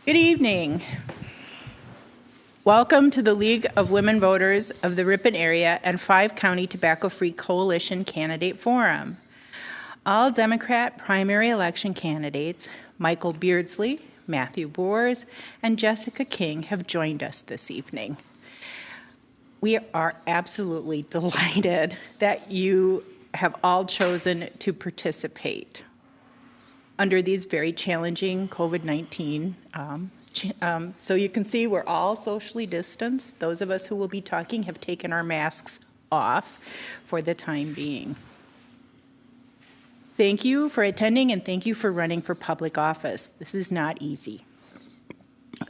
Good evening. Welcome to the League of Women Voters of the Ripon Area and 5-County Tobacco-Free Coalition Candidate Forum. All Democrat primary election candidates, Michael Beardsley, Matthew Boor, and Jessica King, have joined us this evening. We are absolutely delighted that you have all chosen to participate under these very challenging COVID-19. So you can see we're all socially distanced. Those of us who will be talking have taken our masks off for the time being. Thank you for attending and thank you for running for public office. This is not easy.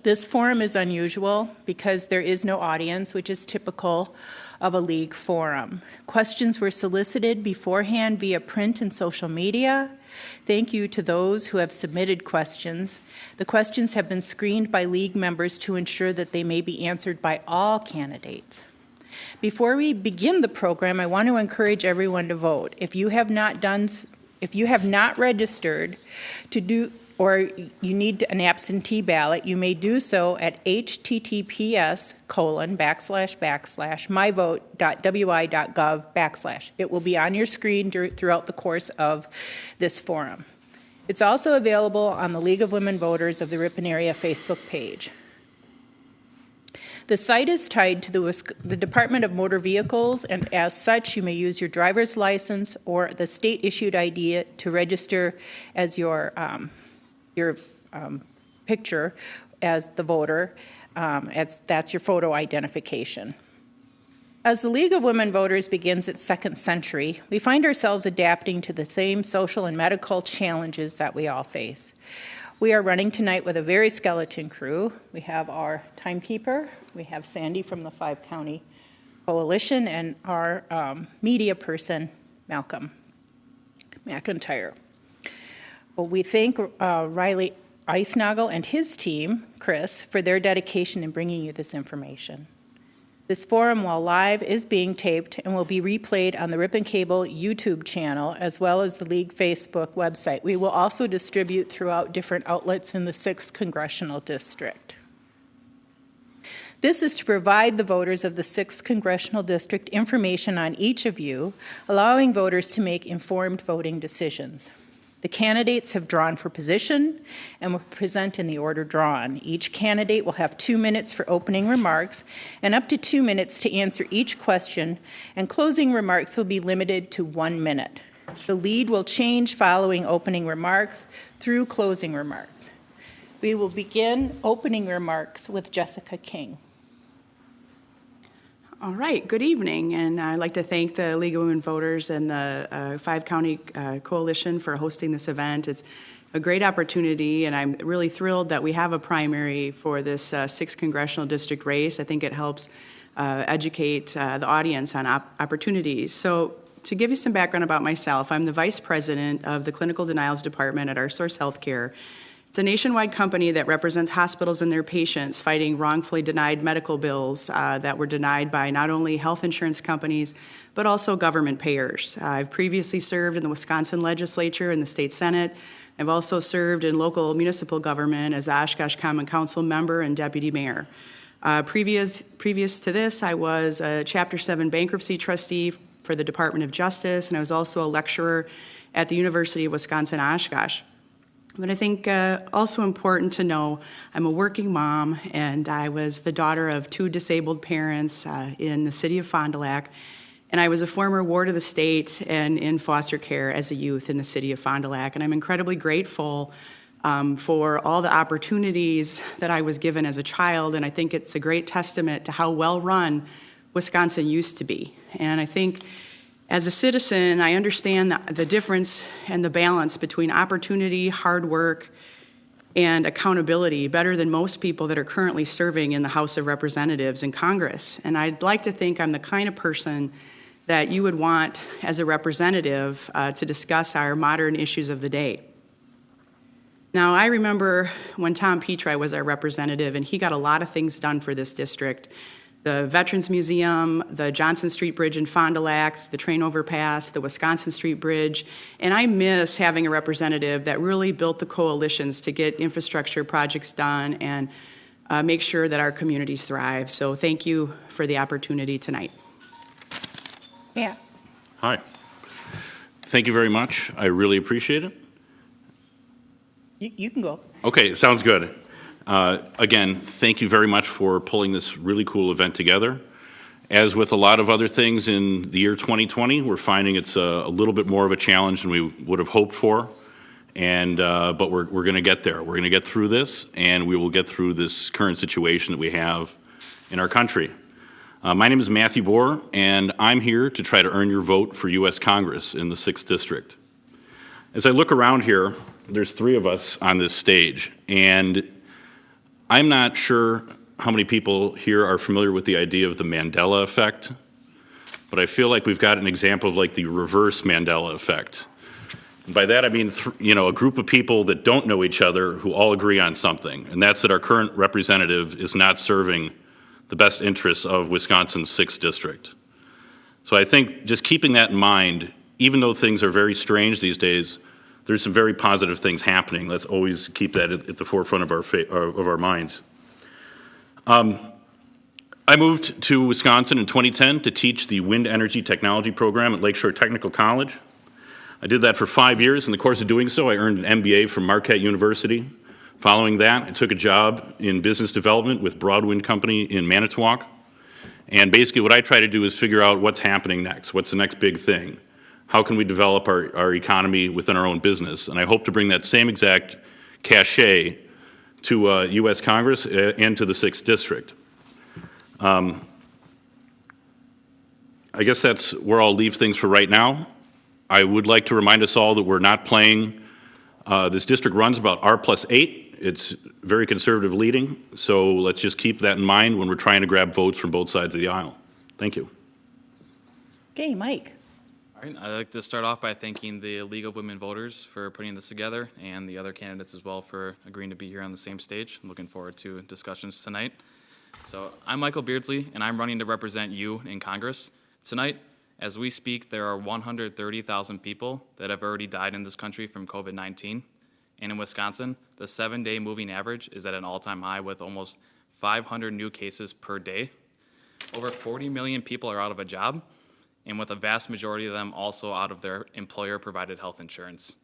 This forum is unusual because there is no audience, which is typical of a league forum. Questions were solicited beforehand via print and social media. Thank you to those who have submitted questions. The questions have been screened by league members to ensure that they may be answered by all candidates. Before we begin the program, I want to encourage everyone to vote. If you have not registered to do, or you need an absentee ballot, you may do so at https://myvote.wi.gov/. It will be on your screen throughout the course of this forum. It's also available on the League of Women Voters of the Ripon Area Facebook page. The site is tied to the Department of Motor Vehicles, and as such, you may use your driver's license or the state-issued ID to register as your picture as the voter. That's your photo identification. As the League of Women Voters begins its second century, we find ourselves adapting to the same social and medical challenges that we all face. We are running tonight with a very skeleton crew. We have our timekeeper, we have Sandy from the 5-County Coalition, and our media person, Malcolm McIntyre. Well, we thank Riley Eisnagel and his team, Chris, for their dedication in bringing you this information. This forum, while live, is being taped and will be replayed on the Ripon Cable YouTube channel as well as the League Facebook website. We will also distribute throughout different outlets in the 6th Congressional District. This is to provide the voters of the 6th Congressional District information on each of you, allowing voters to make informed voting decisions. The candidates have drawn for position and will present in the order drawn. Each candidate will have 2 minutes for opening remarks and up to 2 minutes to answer each question, and closing remarks will be limited to 1 minute. The lead will change following opening remarks through closing remarks. We will begin opening remarks with Jessica King. All right, good evening, and I'd like to thank the League of Women Voters and the 5-County Coalition for hosting this event. It's a great opportunity, and I'm really thrilled that we have a primary for this 6th Congressional District race. I think it helps educate the audience on opportunities. So to give you some background about myself, I'm the Vice President of the Clinical Denials Department at Our Source Healthcare. It's a nationwide company that represents hospitals and their patients fighting wrongfully denied medical bills that were denied by not only health insurance companies, but also government payers. I've previously served in the Wisconsin legislature and the state senate. I've also served in local municipal government as Oshkosh Common Council member and deputy mayor. Previous to this, I was a Chapter 7 bankruptcy trustee for the Department of Justice, and I was also a lecturer at the University of Wisconsin-Oshkosh. But I think also important to know, I'm a working mom, and I was the daughter of 2 disabled parents in the city of Fond du Lac, and I was a former ward of the state and in foster care as a youth in the city of Fond du Lac, and I'm incredibly grateful for all the opportunities that I was given as a child, and I think it's a great testament to how well-run Wisconsin used to be. And I think as a citizen, I understand the difference and the balance between opportunity, hard work, and accountability better than most people that are currently serving in the House of Representatives and Congress. And I'd like to think I'm the kind of person that you would want as a representative to discuss our modern issues of the day. Now, I remember when Tom Petri was our representative, and he got a lot of things done for this district. the Veterans Museum, the Johnson Street Bridge in Fond du Lac, the train overpass, the Wisconsin Street Bridge. And I miss having a representative that really built the coalitions to get infrastructure projects done and make sure that our communities thrive. So thank you for the opportunity tonight. Yeah. Hi. Thank you very much. I really appreciate it. You can go. Okay, sounds good. Again, thank you very much for pulling this really cool event together. As with a lot of other things in the year 2020, we're finding it's a little bit more of a challenge than we would have hoped for. And but we're going to get there. We're going to get through this, and we will get through this current situation that we have in our country. My name is Matthew Boor, and I'm here to try to earn your vote for U.S. Congress in the 6th District. As I look around here, there's 3 of us on this stage, and I'm not sure how many people here are familiar with the idea of the Mandela effect, but I feel like we've got an example of like the reverse Mandela effect. And by that I mean, a group of people that don't know each other who all agree on something, and that's that our current representative is not serving the best interests of Wisconsin's 6th District. So I think just keeping that in mind, even though things are very strange these days, there's some very positive things happening. Let's always keep that at the forefront of our minds. I moved to Wisconsin in 2010 to teach the Wind Energy Technology program at Lakeshore Technical College. I did that for 5 years. In the course of doing so, I earned an MBA from Marquette University. Following that, I took a job in business development with Broadwind Company in Manitowoc. And basically what I try to do is figure out what's happening next. What's the next big thing? How can we develop our economy within our own business? And I hope to bring that same exact cachet to U.S. Congress and to the 6th District. I guess that's where I'll leave things for right now. I would like to remind us all that we're not playing, this district runs about R+8. It's very conservative leading, so let's just keep that in mind when we're trying to grab votes from both sides of the aisle. Thank you. Okay, Mike. All right, I'd like to start off by thanking the League of Women Voters for putting this together and the other candidates as well for agreeing to be here on the same stage. I'm looking forward to discussions tonight. So I'm Michael Beardsley, and I'm running to represent you in Congress. Tonight, as we speak, there are 130,000 people that have already died in this country from COVID-19. And in Wisconsin, the 7-day moving average is at an all-time high with almost 500 new cases per day. Over 40 million people are out of a job, and with a vast majority of them also out of their employer-provided health insurance.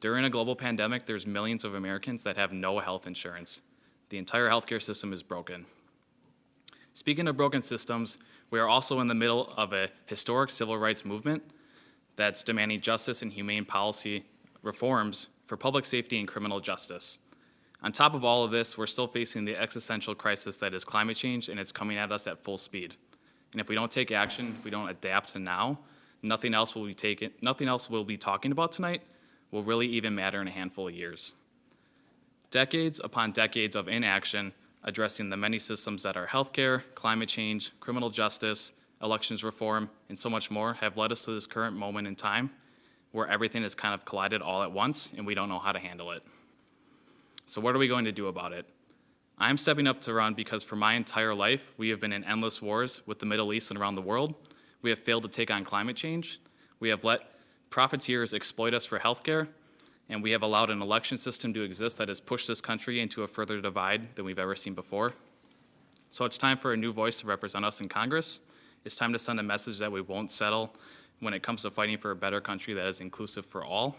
During a global pandemic, there's millions of Americans that have no health insurance. The entire healthcare system is broken. Speaking of broken systems, we are also in the middle of a historic civil rights movement that's demanding justice and humane policy reforms for public safety and criminal justice. On top of all of this, we're still facing the existential crisis that is climate change, and it's coming at us at full speed. And if we don't take action, if we don't adapt to now, nothing else we'll be talking about tonight will really even matter in a handful of years. Decades upon decades of inaction addressing the many systems that are healthcare, climate change, criminal justice, elections reform, and so much more have led us to this current moment in time where everything has kind of collided all at once and we don't know how to handle it. So what are we going to do about it? I'm stepping up to run because for my entire life, we have been in endless wars with the Middle East and around the world. We have failed to take on climate change. We have let profiteers exploit us for healthcare, and we have allowed an election system to exist that has pushed this country into a further divide than we've ever seen before. So it's time for a new voice to represent us in Congress. It's time to send a message that we won't settle when it comes to fighting for a better country that is inclusive for all.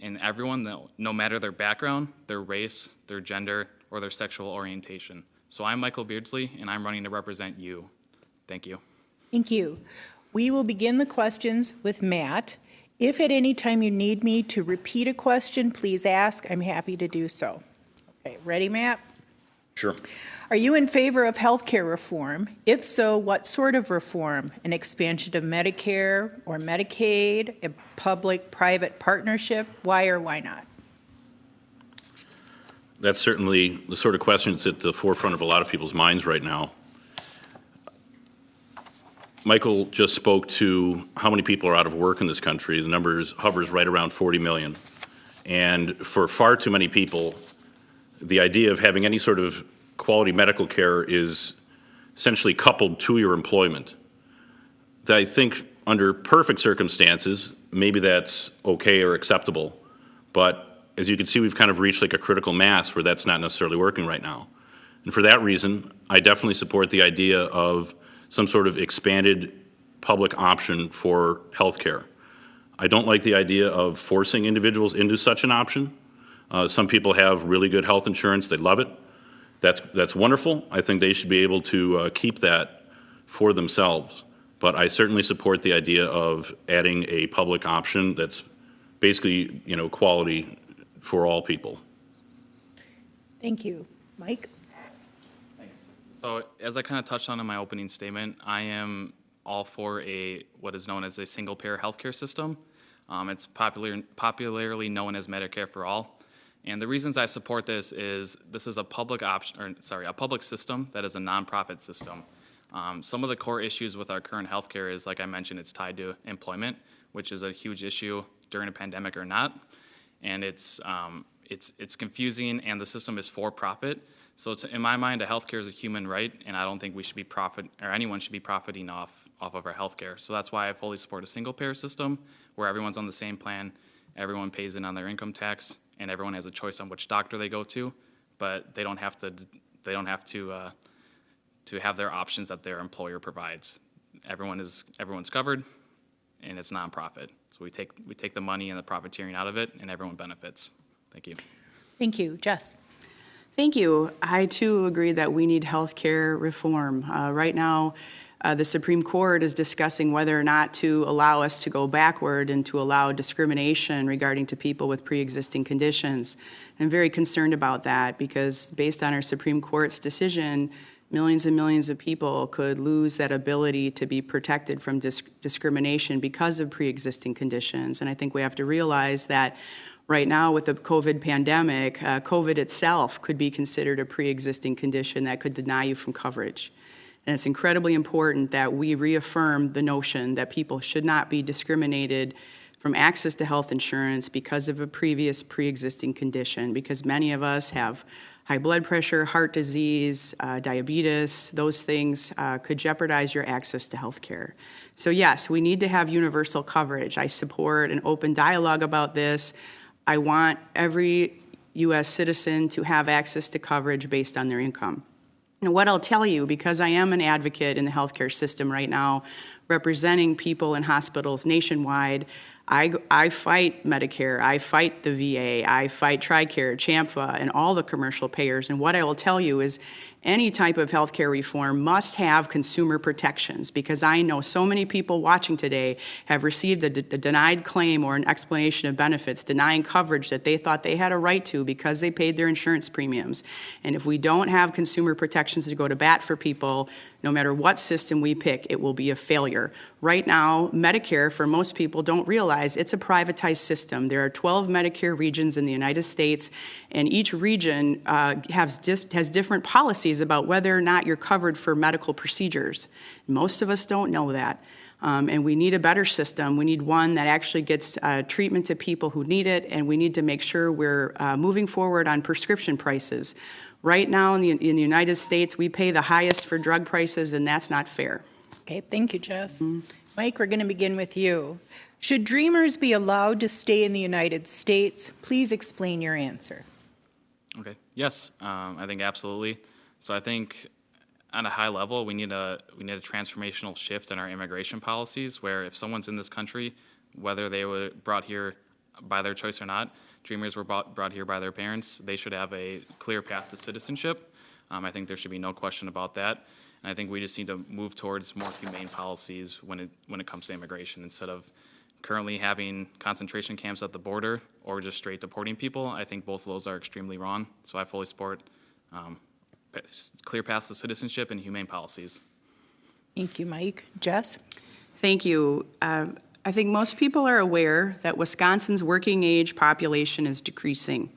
And everyone, no matter their background, their race, their gender, or their sexual orientation. So I'm Michael Beardsley, and I'm running to represent you. Thank you. Thank you. We will begin the questions with Matt. If at any time you need me to repeat a question, please ask. I'm happy to do so. Okay, ready, Matt? Sure. Are you in favor of health care reform? If so, what sort of reform? An expansion of Medicare or Medicaid, a public-private partnership? Why or why not? That's certainly the sort of question that's at the forefront of a lot of people's minds right now. Michael just spoke to how many people are out of work in this country. The number hovers right around 40 million. And for far too many people, the idea of having any sort of quality medical care is essentially coupled to your employment. That I think under perfect circumstances, maybe that's okay or acceptable. But as you can see, we've kind of reached like a critical mass where that's not necessarily working right now. And for that reason, I definitely support the idea of some sort of expanded public option for healthcare. I don't like the idea of forcing individuals into such an option. Some people have really good health insurance, they love it. That's wonderful. I think they should be able to keep that for themselves. But I certainly support the idea of adding a public option that's basically, quality for all people. Thank you. Mike? So as I kind of touched on in my opening statement, I am all for what is known as a single-payer healthcare system. It's popularly known as Medicare for All. And the reasons I support this is a public system that is a nonprofit system. Some of the core issues with our current healthcare is, like I mentioned, it's tied to employment, which is a huge issue during a pandemic or not. And it's confusing, and the system is for profit. So in my mind, healthcare is a human right, and I don't think anyone should be profiting off of our healthcare. So that's why I fully support a single-payer system where everyone's on the same plan, everyone pays in on their income tax, and everyone has a choice on which doctor they go to, but they don't have to have their options that their employer provides. Everyone's covered, and it's nonprofit. So we take the money and the profiteering out of it, and everyone benefits. Thank you. Thank you. Jess? Thank you. I, too, agree that we need health care reform. Right now, the Supreme Court is discussing whether or not to allow us to go backward and to allow discrimination regarding to people with pre-existing conditions. I'm very concerned about that because based on our Supreme Court's decision, millions and millions of people could lose that ability to be protected from discrimination because of pre-existing conditions. And I think we have to realize that right now with the COVID pandemic, COVID itself could be considered a pre-existing condition that could deny you from coverage. And it's incredibly important that we reaffirm the notion that people should not be discriminated from access to health insurance because of a previous pre-existing condition, because many of us have high blood pressure, heart disease, diabetes. Those things could jeopardize your access to health care. So yes, we need to have universal coverage. I support an open dialogue about this. I want every U.S. citizen to have access to coverage based on their income. And what I'll tell you, because I am an advocate in the healthcare system right now, representing people in hospitals nationwide, I fight Medicare, I fight the VA, I fight TRICARE, CHAMPA, and all the commercial payers. And what I will tell you is any type of healthcare reform must have consumer protections, because I know so many people watching today have received a denied claim or an explanation of benefits denying coverage that they thought they had a right to because they paid their insurance premiums. And if we don't have consumer protections to go to bat for people, no matter what system we pick, it will be a failure. Right now, Medicare, for most people, don't realize it's a privatized system. There are 12 Medicare regions in the United States, and each region has different policies about whether or not you're covered for medical procedures. Most of us don't know that. And we need a better system. We need one that actually gets treatment to people who need it, and we need to make sure we're moving forward on prescription prices. Right now in the United States, we pay the highest for drug prices, and that's not fair. Okay, thank you, Jess. Mike, we're going to begin with you. Should Dreamers be allowed to stay in the United States? Please explain your answer. Okay. Yes, I think absolutely. So I think on a high level, we need a transformational shift in our immigration policies, where if someone's in this country, whether they were brought here by their choice or not, Dreamers were brought here by their parents, they should have a clear path to citizenship. I think there should be no question about that. And I think we just need to move towards more humane policies when it comes to immigration, instead of currently having concentration camps at the border or just straight deporting people. I think both of those are extremely wrong. So I fully support clear paths to citizenship and humane policies. Thank you, Mike. Jess? Thank you. I think most people are aware that Wisconsin's working age population is decreasing.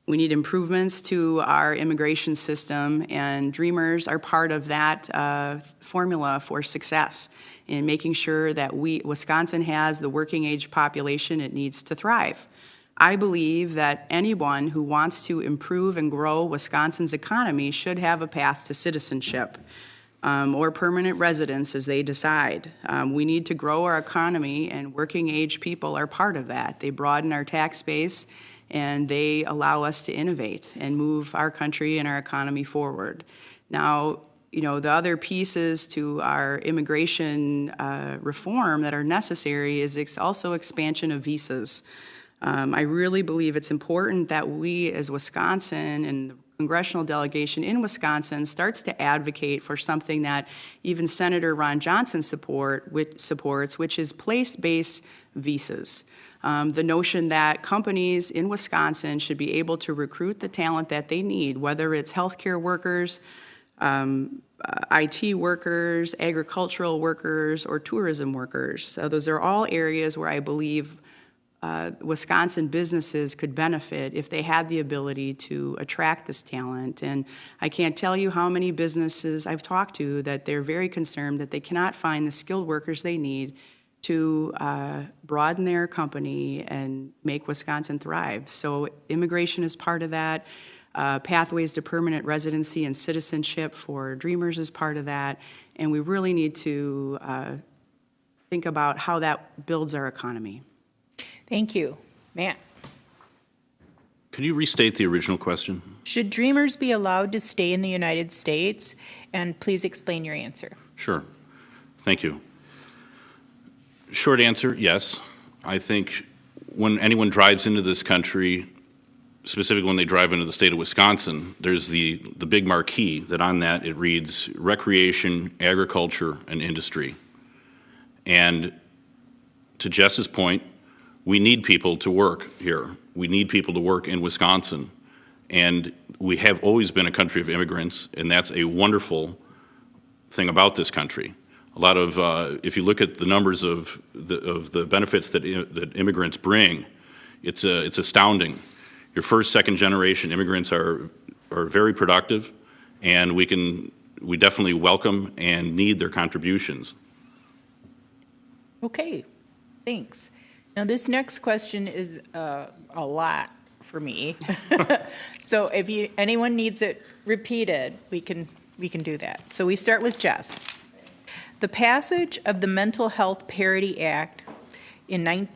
We need improvements to our immigration system, and Dreamers are part of that formula for success in making sure that Wisconsin has the working age population it needs to thrive. I believe that anyone who wants to improve and grow Wisconsin's economy should have a path to citizenship. or permanent residents as they decide. We need to grow our economy, and working age people are part of that. They broaden our tax base, and they allow us to innovate and move our country and our economy forward. Now, the other pieces to our immigration reform that are necessary is also expansion of visas. I really believe it's important that we as Wisconsin and the congressional delegation in Wisconsin starts to advocate for something that even Senator Ron Johnson supports, which is place-based visas. The notion that companies in Wisconsin should be able to recruit the talent that they need, whether it's healthcare workers, IT workers, agricultural workers, or tourism workers. So those are all areas where I believe Wisconsin businesses could benefit if they had the ability to attract this talent. And I can't tell you how many businesses I've talked to that they're very concerned that they cannot find the skilled workers they need to broaden their company and make Wisconsin thrive. So immigration is part of that. Pathways to permanent residency and citizenship for Dreamers is part of that. And we really need to think about how that builds our economy. Thank you. Matt? Could you restate the original question? Should Dreamers be allowed to stay in the United States? And please explain your answer. Sure. Thank you. Short answer, yes. I think when anyone drives into this country, specifically when they drive into the state of Wisconsin, there's the big marquee that on that it reads recreation, agriculture, and industry. And to Jess's point, we need people to work here. We need people to work in Wisconsin. And we have always been a country of immigrants, and that's a wonderful thing about this country. A lot of, if you look at the numbers of the benefits that immigrants bring, it's astounding. Your first, second generation immigrants are very productive, and we definitely welcome and need their contributions. Okay, thanks. Now this next question is a lot for me. So if anyone needs it repeated, we can do that. So we start with Jess. The passage of the Mental Health Parity Act in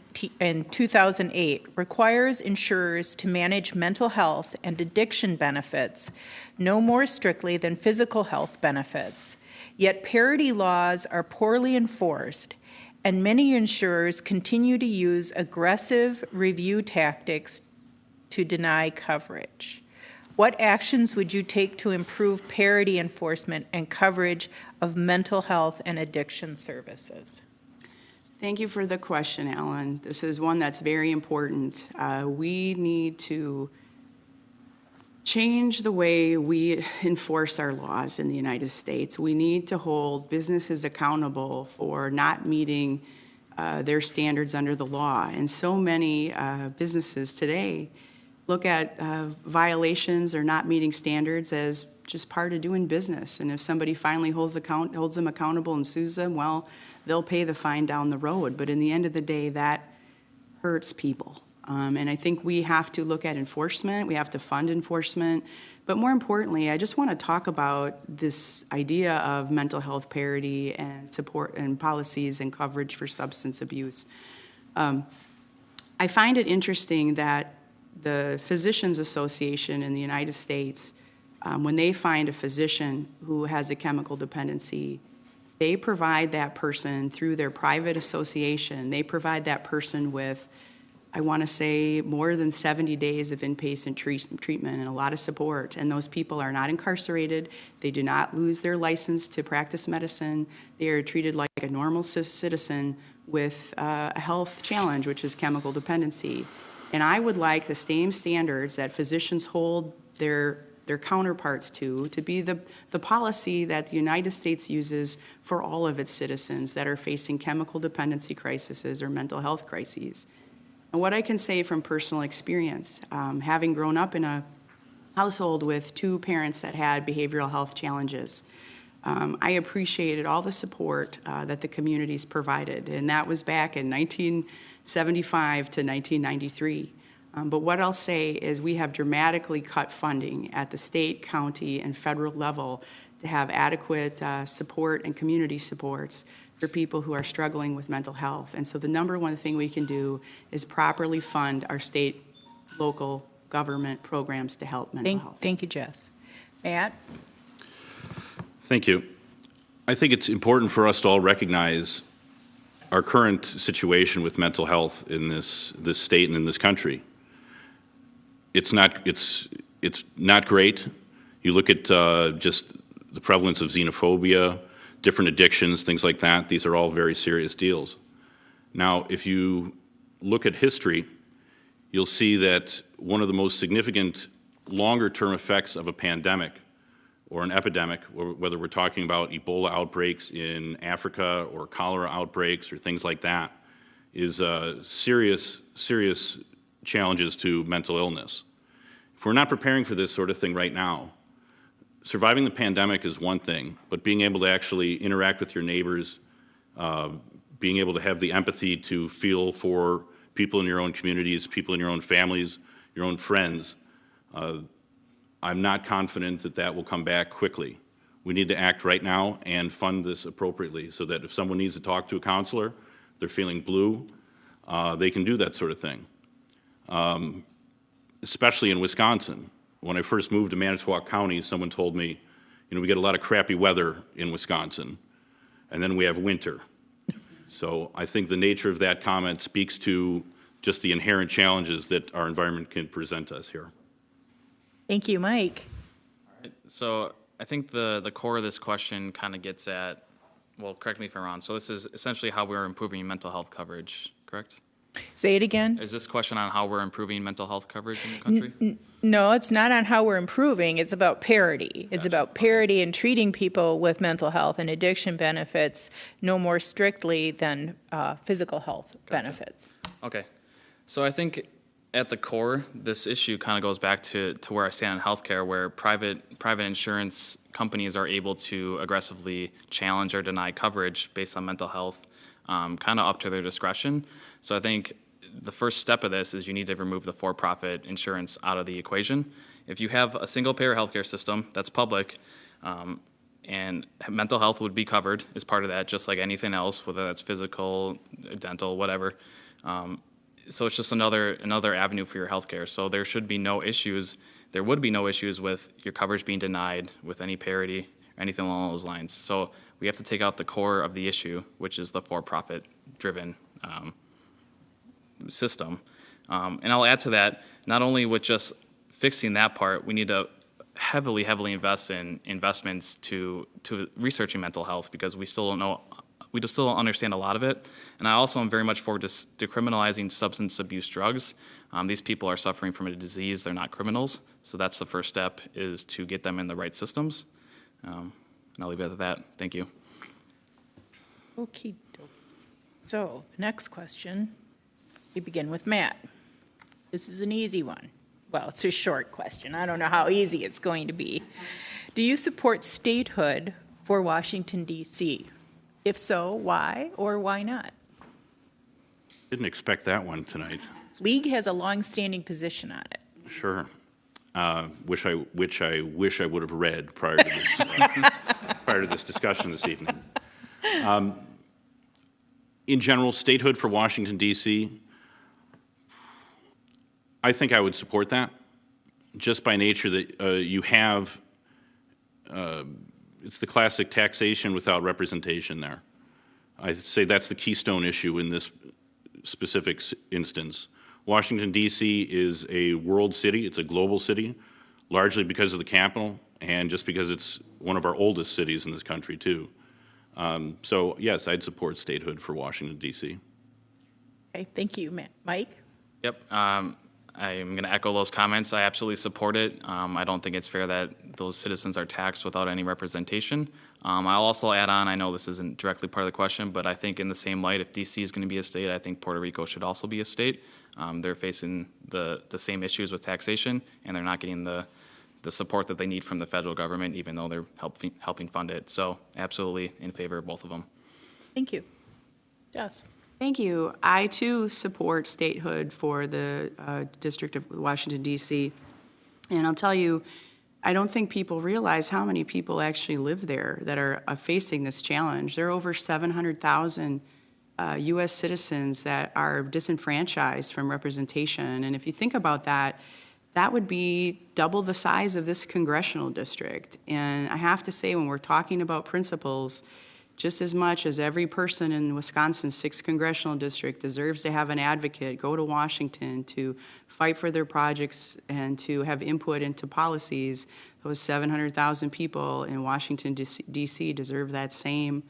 2008 requires insurers to manage mental health and addiction benefits no more strictly than physical health benefits. Yet parity laws are poorly enforced, and many insurers continue to use aggressive review tactics to deny coverage. What actions would you take to improve parity enforcement and coverage of mental health and addiction services? Thank you for the question, Ellen. This is one that's very important. We need to change the way we enforce our laws in the United States. We need to hold businesses accountable for not meeting their standards under the law. And so many businesses today look at violations or not meeting standards as just part of doing business. And if somebody finally holds them accountable and sues them, well, they'll pay the fine down the road. But in the end of the day, that hurts people. And I think we have to look at enforcement. We have to fund enforcement. But more importantly, I just want to talk about this idea of mental health parity and support and policies and coverage for substance abuse. I find it interesting that the Physicians Association in the United States, when they find a physician who has a chemical dependency, they provide that person through their private association, they provide that person with, I want to say, more than 70 days of inpatient treatment and a lot of support. And those people are not incarcerated. They do not lose their license to practice medicine. They are treated like a normal citizen with a health challenge, which is chemical dependency. And I would like the same standards that physicians hold their counterparts to be the policy that the United States uses for all of its citizens that are facing chemical dependency crises or mental health crises. And what I can say from personal experience, having grown up in a household with two parents that had behavioral health challenges, I appreciated all the support that the communities provided, and that was back in 1975 to 1993. But what I'll say is we have dramatically cut funding at the state, county, and federal level to have adequate support and community supports for people who are struggling with mental health. And so the number one thing we can do is properly fund our state, local government programs to help mental health. Thank you, Jess. Matt? Thank you. I think it's important for us to all recognize our current situation with mental health in this state and in this country. It's not great. You look at just the prevalence of xenophobia, different addictions, things like that. These are all very serious deals. Now, if you look at history, you'll see that one of the most significant longer-term effects of a pandemic or an epidemic, or whether we're talking about Ebola outbreaks in Africa or cholera outbreaks or things like that, is serious challenges to mental illness. If we're not preparing for this sort of thing right now, surviving the pandemic is one thing, but being able to actually interact with your neighbors, being able to have the empathy to feel for people in your own communities, people in your own families, your own friends, I'm not confident that that will come back quickly. We need to act right now and fund this appropriately so that if someone needs to talk to a counselor, they're feeling blue, they can do that sort of thing. Especially in Wisconsin. When I first moved to Manitowoc County, someone told me, we get a lot of crappy weather in Wisconsin, and then we have winter. So I think the nature of that comment speaks to just the inherent challenges that our environment can present us here. Thank you, Mike. So I think the core of this question kind of gets at, well, correct me if I'm wrong, so this is essentially how we're improving mental health coverage, correct? Say it again. Is this question on how we're improving mental health coverage in the country? No, it's not on how we're improving. It's about parity. It's about parity in treating people with mental health and addiction benefits no more strictly than physical health benefits. Okay. So I think at the core, this issue kind of goes back to where I stand in healthcare, where private insurance companies are able to aggressively challenge or deny coverage based on mental health, kind of up to their discretion. So I think the first step of this is you need to remove the for-profit insurance out of the equation. If you have a single-payer healthcare system that's public, and mental health would be covered as part of that, just like anything else, whether that's physical, dental, whatever. So it's just another avenue for your healthcare. So there should be no issues. There would be no issues with your coverage being denied with any parity or anything along those lines. So we have to take out the core of the issue, which is the for-profit driven system. And I'll add to that, not only with just fixing that part, we need to heavily invest in investments to researching mental health, because we still don't know. We just still don't understand a lot of it. And I also am very much for decriminalizing substance abuse drugs. These people are suffering from a disease. They're not criminals. So that's the first step, is to get them in the right systems. And I'll leave it at that. Thank you. Okay. So, next question. We begin with Matt. This is an easy one. Well, it's a short question. I don't know how easy it's going to be. Do you support statehood for Washington, D.C.? If so, why or why not? Didn't expect that one tonight. League has a long-standing position on it. Sure. Which I wish I would have read prior to this discussion this evening. In general, statehood for Washington, D.C., I think I would support that, just by nature that you have, it's the classic taxation without representation there. I say that's the keystone issue in this specific instance. Washington, D.C. is a world city. It's a global city, largely because of the capital and just because it's one of our oldest cities in this country, too. So, yes, I'd support statehood for Washington, D.C. Okay, thank you, Mike. Yep. I'm going to echo those comments. I absolutely support it. I don't think it's fair that those citizens are taxed without any representation. I'll also add on, I know this isn't directly part of the question, but I think in the same light, if D.C. is going to be a state, I think Puerto Rico should also be a state. They're facing the same issues with taxation, and they're not getting the support that they need from the federal government, even though they're helping fund it. So absolutely in favor of both of them. Thank you. Jess. Thank you. I, too, support statehood for the District of Washington, D.C. And I'll tell you, I don't think people realize how many people actually live there that are facing this challenge. There are over 700,000 U.S. citizens that are disenfranchised from representation. And if you think about that, that would be double the size of this congressional district. And I have to say, when we're talking about principles, just as much as every person in Wisconsin's 6th Congressional District deserves to have an advocate go to Washington to fight for their projects and to have input into policies, those 700,000 people in Washington, D.C. deserve that same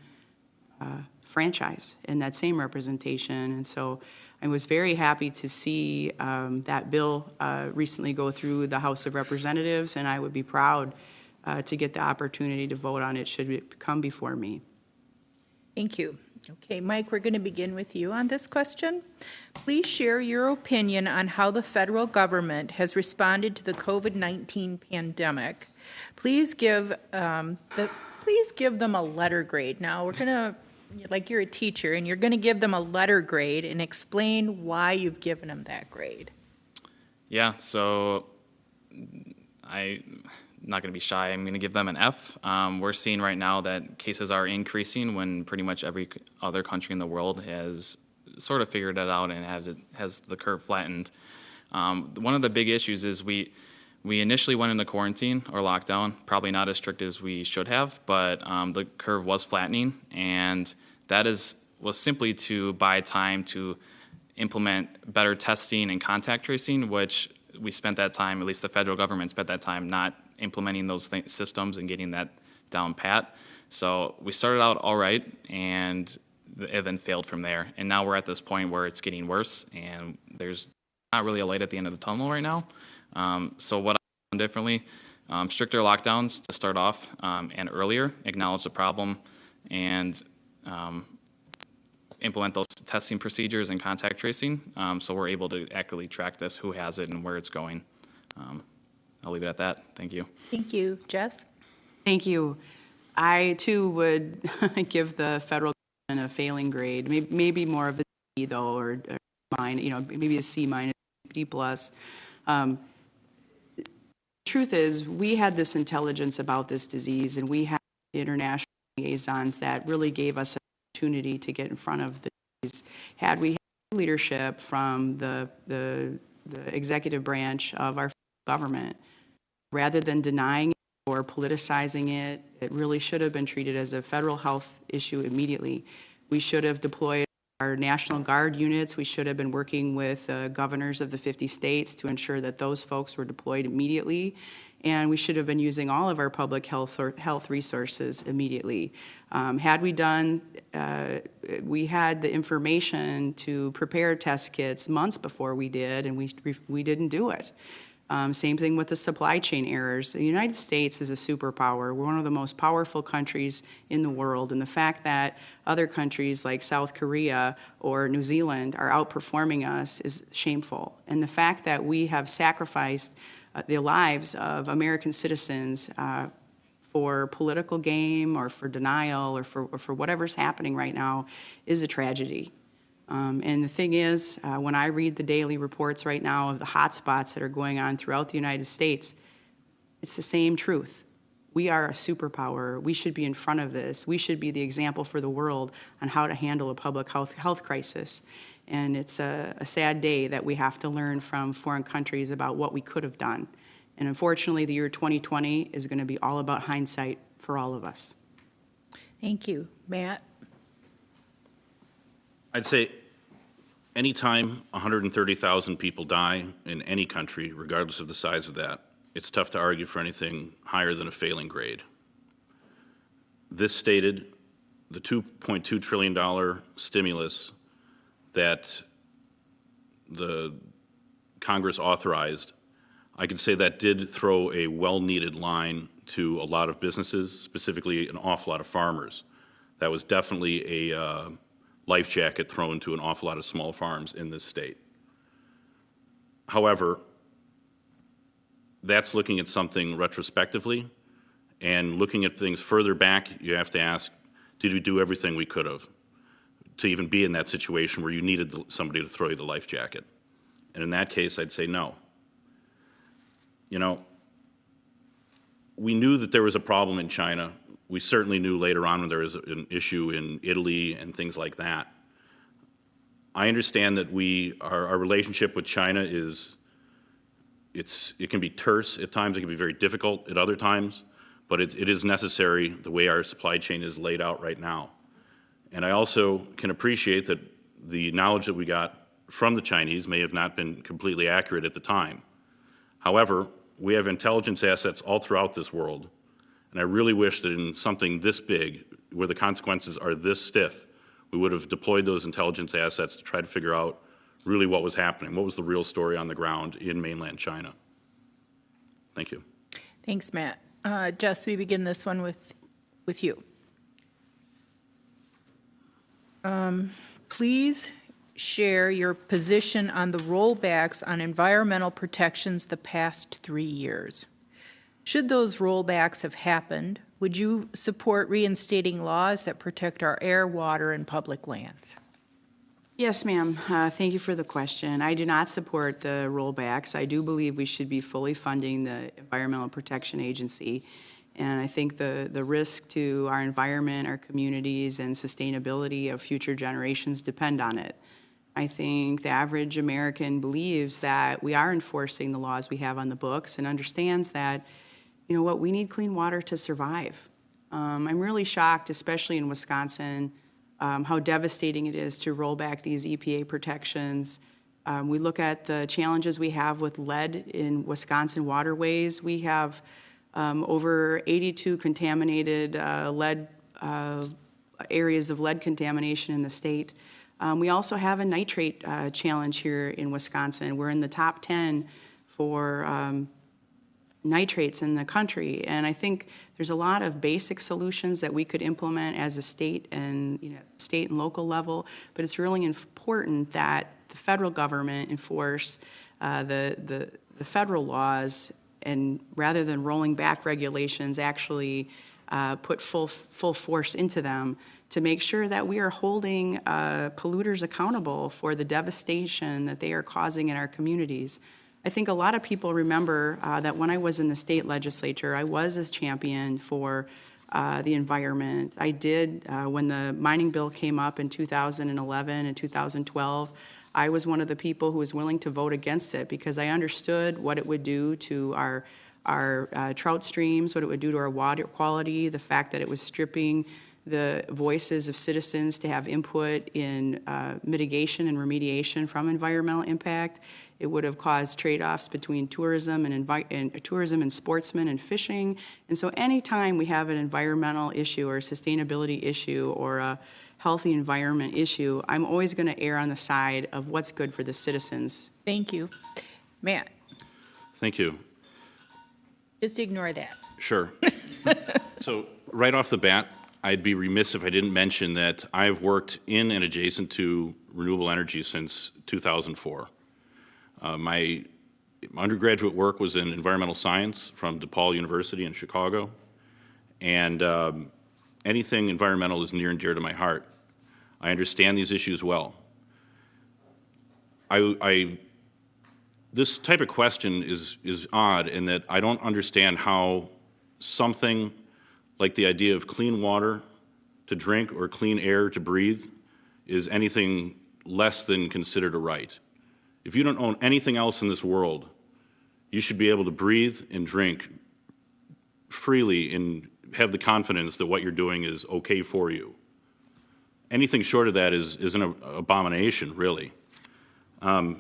franchise and that same representation. And so I was very happy to see that bill recently go through the House of Representatives, and I would be proud to get the opportunity to vote on it should it come before me. Thank you. Okay, Mike, we're going to begin with you on this question. Please share your opinion on how the federal government has responded to the COVID-19 pandemic. Please give them a letter grade. Now, we're going to, like you're a teacher, and you're going to give them a letter grade and explain why you've given them that grade. Yeah, so I'm not going to be shy. I'm going to give them an F. We're seeing right now that cases are increasing when pretty much every other country in the world has sort of figured it out and has the curve flattened. One of the big issues is we initially went into quarantine or lockdown, probably not as strict as we should have, but the curve was flattening, and that was simply to buy time to implement better testing and contact tracing, which we spent that time, at least the federal government spent that time not implementing those systems and getting that down pat. So we started out all right, and it then failed from there. And now we're at this point where it's getting worse, and there's not really a light at the end of the tunnel right now. So what I've done differently, stricter lockdowns to start off, and earlier, acknowledge the problem, and implement those testing procedures and contact tracing, so we're able to accurately track this, who has it and where it's going. I'll leave it at that. Thank you. Thank you. Jess? Thank you. I, too, would give the federal government a failing grade, maybe more of a D, though, or mine, maybe a C minus, D plus. The truth is, we had this intelligence about this disease, and we had international liaisons that really gave us an opportunity to get in front of the disease. Had we had leadership from the executive branch of our government, rather than denying it or politicizing it, it really should have been treated as a federal health issue immediately. We should have deployed our National Guard units. We should have been working with governors of the 50 states to ensure that those folks were deployed immediately. And we should have been using all of our public health resources immediately. Had we done, we had the information to prepare test kits months before we did, and we didn't do it. Same thing with the supply chain errors. The United States is a superpower. We're one of the most powerful countries in the world, and the fact that other countries like South Korea or New Zealand are outperforming us is shameful. And the fact that we have sacrificed the lives of American citizens for political game or for denial or for whatever's happening right now is a tragedy. And the thing is, when I read the daily reports right now of the hot spots that are going on throughout the United States, it's the same truth. We are a superpower. We should be in front of this. We should be the example for the world on how to handle a public health crisis. And it's a sad day that we have to learn from foreign countries about what we could have done. And unfortunately, the year 2020 is going to be all about hindsight for all of us. Thank you. Matt? I'd say anytime 130,000 people die in any country, regardless of the size of that, it's tough to argue for anything higher than a failing grade. This stated the $2.2 trillion stimulus that the Congress authorized, I could say that did throw a well-needed line to a lot of businesses, specifically an awful lot of farmers. That was definitely a life jacket thrown to an awful lot of small farms in this state. However, that's looking at something retrospectively, and looking at things further back, you have to ask, did we do everything we could have to even be in that situation where you needed somebody to throw you the life jacket? And in that case, I'd say no. we knew that there was a problem in China. We certainly knew later on when there was an issue in Italy and things like that. I understand that our relationship with China it can be terse at times, it can be very difficult at other times, but it is necessary the way our supply chain is laid out right now. And I also can appreciate that the knowledge that we got from the Chinese may have not been completely accurate at the time. However, we have intelligence assets all throughout this world, and I really wish that in something this big, where the consequences are this stiff, we would have deployed those intelligence assets to try to figure out really what was happening, what was the real story on the ground in mainland China. Thank you. Thanks, Matt. Jess, we begin this one with you. Please share your position on the rollbacks on environmental protections the past 3 years. Should those rollbacks have happened, would you support reinstating laws that protect our air, water, and public lands? Yes, ma'am. Thank you for the question. I do not support the rollbacks. I do believe we should be fully funding the Environmental Protection Agency. And I think the risk to our environment, our communities, and sustainability of future generations depend on it. I think the average American believes that we are enforcing the laws we have on the books and understands that, you know what, we need clean water to survive. I'm really shocked, especially in Wisconsin, how devastating it is to roll back these EPA protections. We look at the challenges we have with lead in Wisconsin waterways. We have over 82 contaminated lead areas of lead contamination in the state. We also have a nitrate challenge here in Wisconsin. We're in the top 10 for nitrates in the country, and I think there's a lot of basic solutions that we could implement as a state and state and local level, but it's really important that the federal government enforce the federal laws, and rather than rolling back regulations, actually put full force into them to make sure that we are holding polluters accountable for the devastation that they are causing in our communities. I think a lot of people remember that when I was in the state legislature, I was a champion for the environment. I did, when the mining bill came up in 2011 and 2012, I was one of the people who was willing to vote against it because I understood what it would do to our trout streams, what it would do to our water quality, the fact that it was stripping the voices of citizens to have input in mitigation and remediation from environmental impact. It would have caused trade-offs between tourism and sportsmen and fishing. And so anytime we have an environmental issue or a sustainability issue or a healthy environment issue, I'm always going to err on the side of what's good for the citizens. Thank you. Matt? Thank you. Just ignore that. Sure. So right off the bat, I'd be remiss if I didn't mention that I've worked in and adjacent to renewable energy since 2004. My undergraduate work was in environmental science from DePaul University in Chicago, and anything environmental is near and dear to my heart. I understand these issues well. This type of question is odd in that I don't understand how something like the idea of clean water to drink or clean air to breathe is anything less than considered a right. If you don't own anything else in this world, you should be able to breathe and drink freely and have the confidence that what you're doing is okay for you. Anything short of that is an abomination, really. I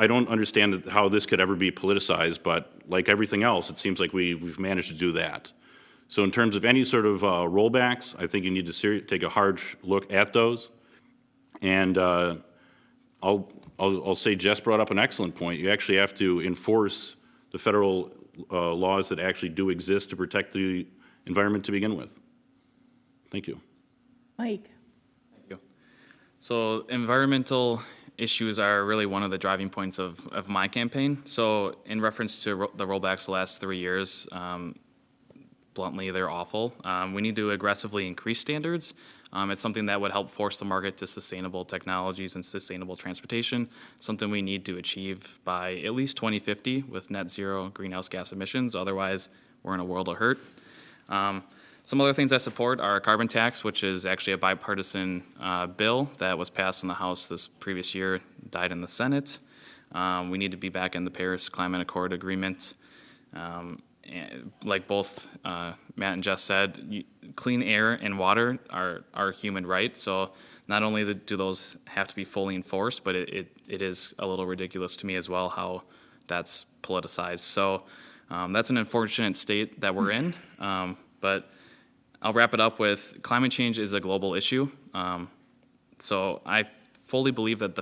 don't understand how this could ever be politicized, but like everything else, it seems like we've managed to do that. So in terms of any sort of rollbacks, I think you need to take a hard look at those. And I'll say Jess brought up an excellent point. You actually have to enforce the federal laws that actually do exist to protect the environment to begin with. Thank you. Mike? Thank you. So environmental issues are really one of the driving points of my campaign. So in reference to the rollbacks the last 3 years, bluntly, they're awful. We need to aggressively increase standards, It's something that would help force the market to sustainable technologies and sustainable transportation, something we need to achieve by at least 2050 with net zero greenhouse gas emissions. Otherwise, we're in a world of hurt. Some other things I support are a carbon tax, which is actually a bipartisan bill that was passed in the House this previous year, died in the Senate. We need to be back in the Paris Climate Accord agreement. And like both Matt and Jess said, clean air and water are human rights. So not only do those have to be fully enforced, but it is a little ridiculous to me as well how that's politicized. So that's an unfortunate state that we're in. But I'll wrap it up with climate change is a global issue. So I fully believe that the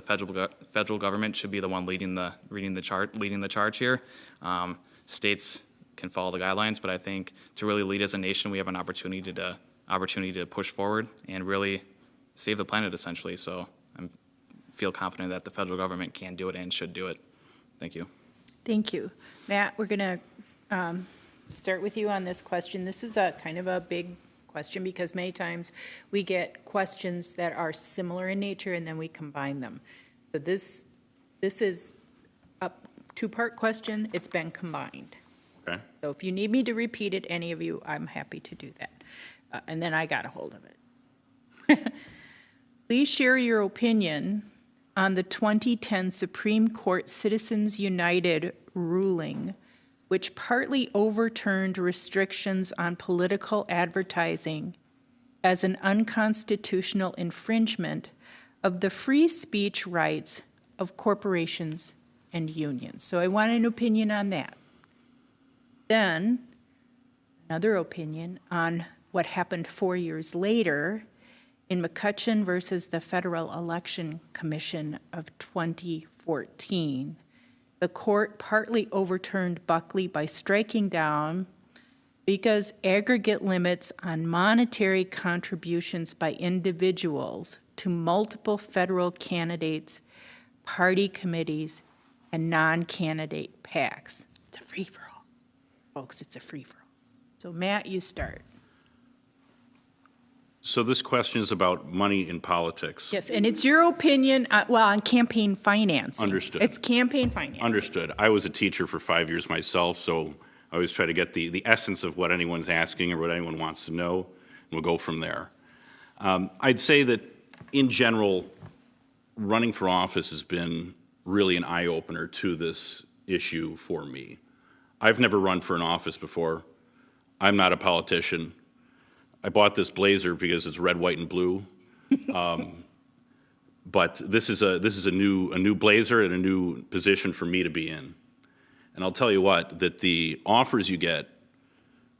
federal government should be the one leading the charge here. States can follow the guidelines, but I think to really lead as a nation, we have an opportunity to push forward and really save the planet, essentially. So I feel confident that the federal government can do it and should do it. Thank you. Thank you. Matt, we're going to start with you on this question. This is a kind of a big question because many times we get questions that are similar in nature and then we combine them. So this is a two-part question. It's been combined. Okay. So if you need me to repeat it, any of you, I'm happy to do that. And then I got a hold of it. Please share your opinion on the 2010 Supreme Court Citizens United ruling, which partly overturned restrictions on political advertising as an unconstitutional infringement of the free speech rights of corporations and unions. So I want an opinion on that. Then, another opinion on what happened 4 years later in McCutcheon versus the Federal Election Commission of 2014. The court partly overturned Buckley by striking down because aggregate limits on monetary contributions by individuals to multiple federal candidates, party committees, and non-candidate PACs. It's a free-for-all. Folks, it's a free-for-all. So Matt, you start. So this question is about money in politics. Yes, and it's your opinion, on campaign finance. Understood. It's campaign finance. Understood. I was a teacher for 5 years myself, so I always try to get the essence of what anyone's asking or what anyone wants to know, and we'll go from there. I'd say that, in general, running for office has been really an eye-opener to this issue for me. I've never run for an office before. I'm not a politician. I bought this blazer because it's red, white, and blue. But this is a new blazer and a new position for me to be in. And I'll tell you what, that the offers you get,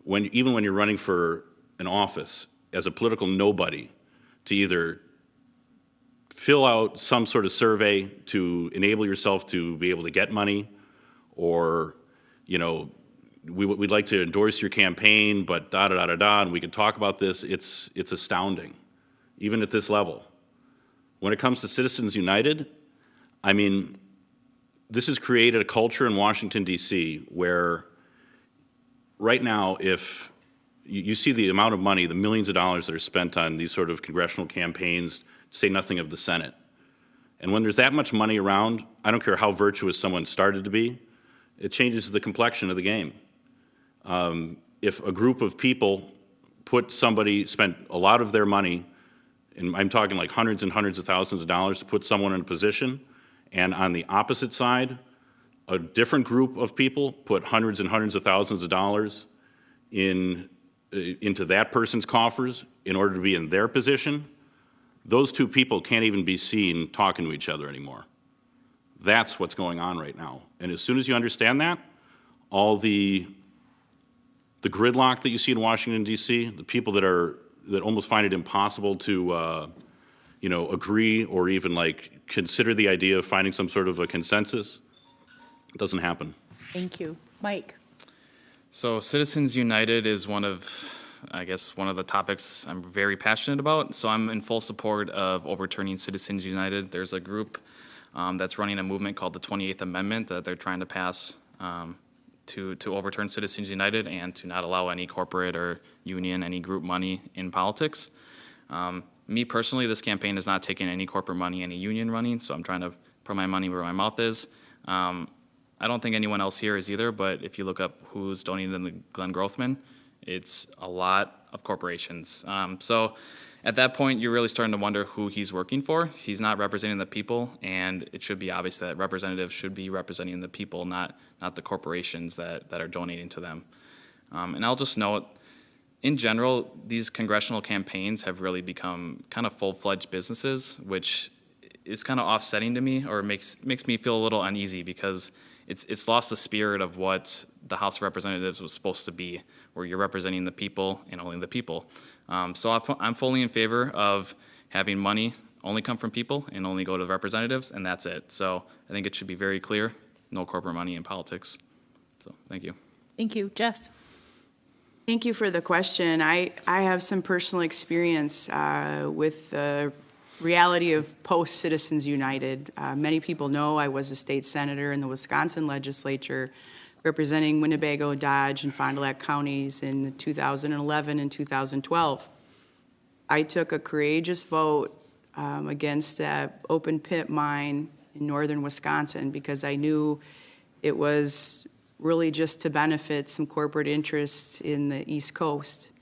even when you're running for an office as a political nobody, to either fill out some sort of survey to enable yourself to be able to get money, or, we'd like to endorse your campaign, but da-da-da-da-da, and we can talk about this. It's astounding, even at this level. When it comes to Citizens United, this has created a culture in Washington, D.C., where right now, if you see the amount of money, the millions of dollars that are spent on these sort of congressional campaigns, to say nothing of the Senate. And when there's that much money around, I don't care how virtuous someone started to be, it changes the complexion of the game. If a group of people spent a lot of their money, and I'm talking like hundreds and hundreds of thousands of dollars to put someone in a position, and on the opposite side, a different group of people put hundreds and hundreds of thousands of dollars into that person's coffers in order to be in their position, those two people can't even be seen talking to each other anymore. That's what's going on right now. And as soon as you understand that, all the gridlock that you see in Washington, D.C., the people that almost find it impossible to agree or even consider the idea of finding some sort of a consensus, it doesn't happen. Thank you. Mike. So Citizens United is one of the topics I'm very passionate about. So I'm in full support of overturning Citizens United. There's a group that's running a movement called the 28th Amendment that they're trying to pass to overturn Citizens United and to not allow any corporate or union, any group money in politics. me personally, this campaign is not taking any corporate money, any union money, so I'm trying to put my money where my mouth is. I don't think anyone else here is either, but if you look up who's donating to the Glenn Grothman, it's a lot of corporations. So at that point, you're really starting to wonder who he's working for. He's not representing the people, and it should be obvious that representatives should be representing the people, not the corporations that are donating to them. And I'll just note, in general, these congressional campaigns have really become kind of full-fledged businesses, which is kind of offsetting to me, or makes me feel a little uneasy, because it's lost the spirit of what the House of Representatives was supposed to be, where you're representing the people and only the people. So I'm fully in favor of having money only come from people and only go to the representatives, and that's it. So I think it should be very clear, no corporate money in politics. So thank you. Thank you. Jess? Thank you for the question. I have some personal experience with the reality of post-Citizens United. Many people know I was a state senator in the Wisconsin legislature representing Winnebago, Dodge, and Fond du Lac counties in 2011 and 2012. I took a courageous vote against an open pit mine in northern Wisconsin because I knew it was really just to benefit some corporate interests in the East Coast.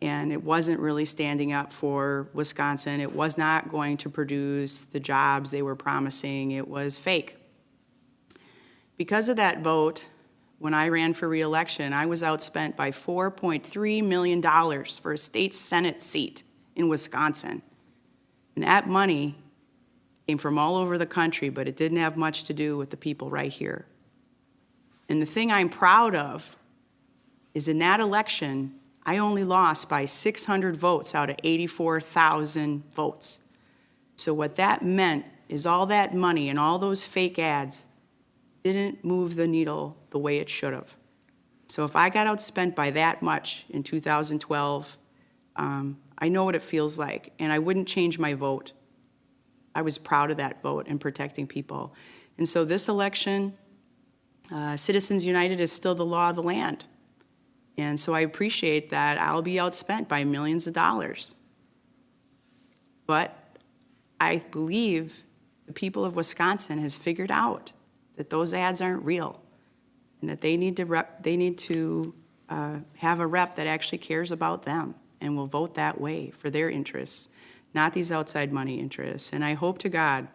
And it wasn't really standing up for Wisconsin. It was not going to produce the jobs they were promising. It was fake. Because of that vote, when I ran for re-election, I was outspent by $4.3 million for a state Senate seat in Wisconsin. And that money came from all over the country, but it didn't have much to do with the people right here. And the thing I'm proud of is in that election, I only lost by 600 votes out of 84,000 votes. So what that meant is all that money and all those fake ads didn't move the needle the way it should have. So if I got outspent by that much in 2012, I know what it feels like, and I wouldn't change my vote. I was proud of that vote and protecting people. And so this election, Citizens United is still the law of the land. And so I appreciate that I'll be outspent by millions of dollars. But I believe the people of Wisconsin has figured out that those ads aren't real and that they need to have a rep that actually cares about them and will vote that way for their interests, not these outside money interests. And I hope to God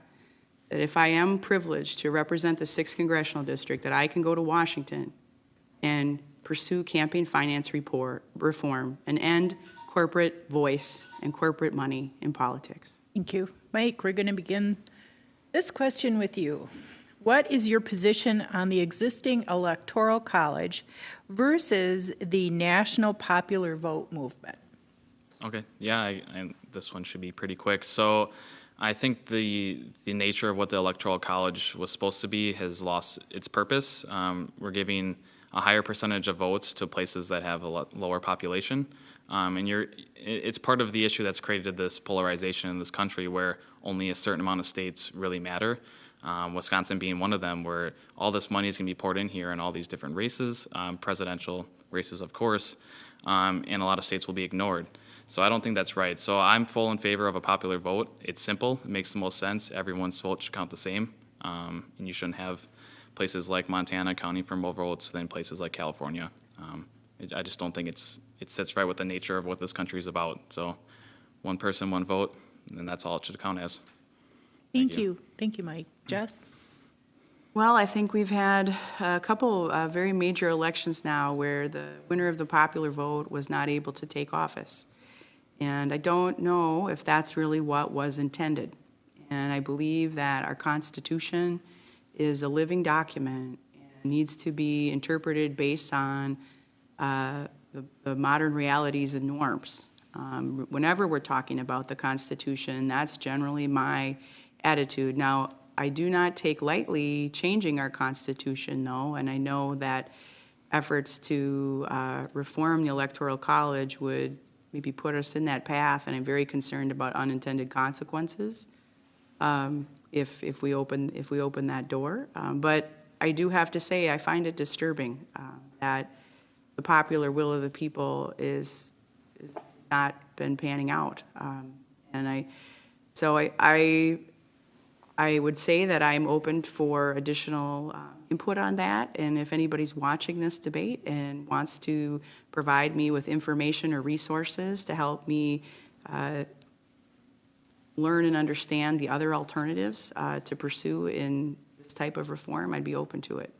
that if I am privileged to represent the 6th Congressional District, that I can go to Washington and pursue campaign finance reform and end corporate voice and corporate money in politics. Thank you. Mike, we're going to begin this question with you. What is your position on the existing Electoral College versus the national popular vote movement? Okay, yeah, this one should be pretty quick. So I think the nature of what the Electoral College was supposed to be has lost its purpose. We're giving a higher percentage of votes to places that have a lower population. And it's part of the issue that's created this polarization in this country where only a certain amount of states really matter. Wisconsin being one of them, where all this money is going to be poured in here in all these different races, presidential races, of course, and a lot of states will be ignored. So I don't think that's right. So I'm full in favor of a popular vote. It's simple. It makes the most sense. Everyone's vote should count the same. And you shouldn't have places like Montana counting for more votes than places like California. I just don't think it sits right with the nature of what this country is about. So one person, one vote, and that's all it should count as. Thank you. Thank you, Mike. Jess? Well, I think we've had a couple very major elections now where the winner of the popular vote was not able to take office. And I don't know if that's really what was intended. And I believe that our Constitution is a living document and needs to be interpreted based on the modern realities and norms. Whenever we're talking about the Constitution, that's generally my attitude. Now, I do not take lightly changing our Constitution, though, and I know that efforts to reform the Electoral College would maybe put us in that path, and I'm very concerned about unintended consequences if we open that door. But I do have to say I find it disturbing that the popular will of the people is not been panning out. And I would say that I'm open for additional input on that, and if anybody's watching this debate and wants to provide me with information or resources to help me learn and understand the other alternatives to pursue in this type of reform, I'd be open to it.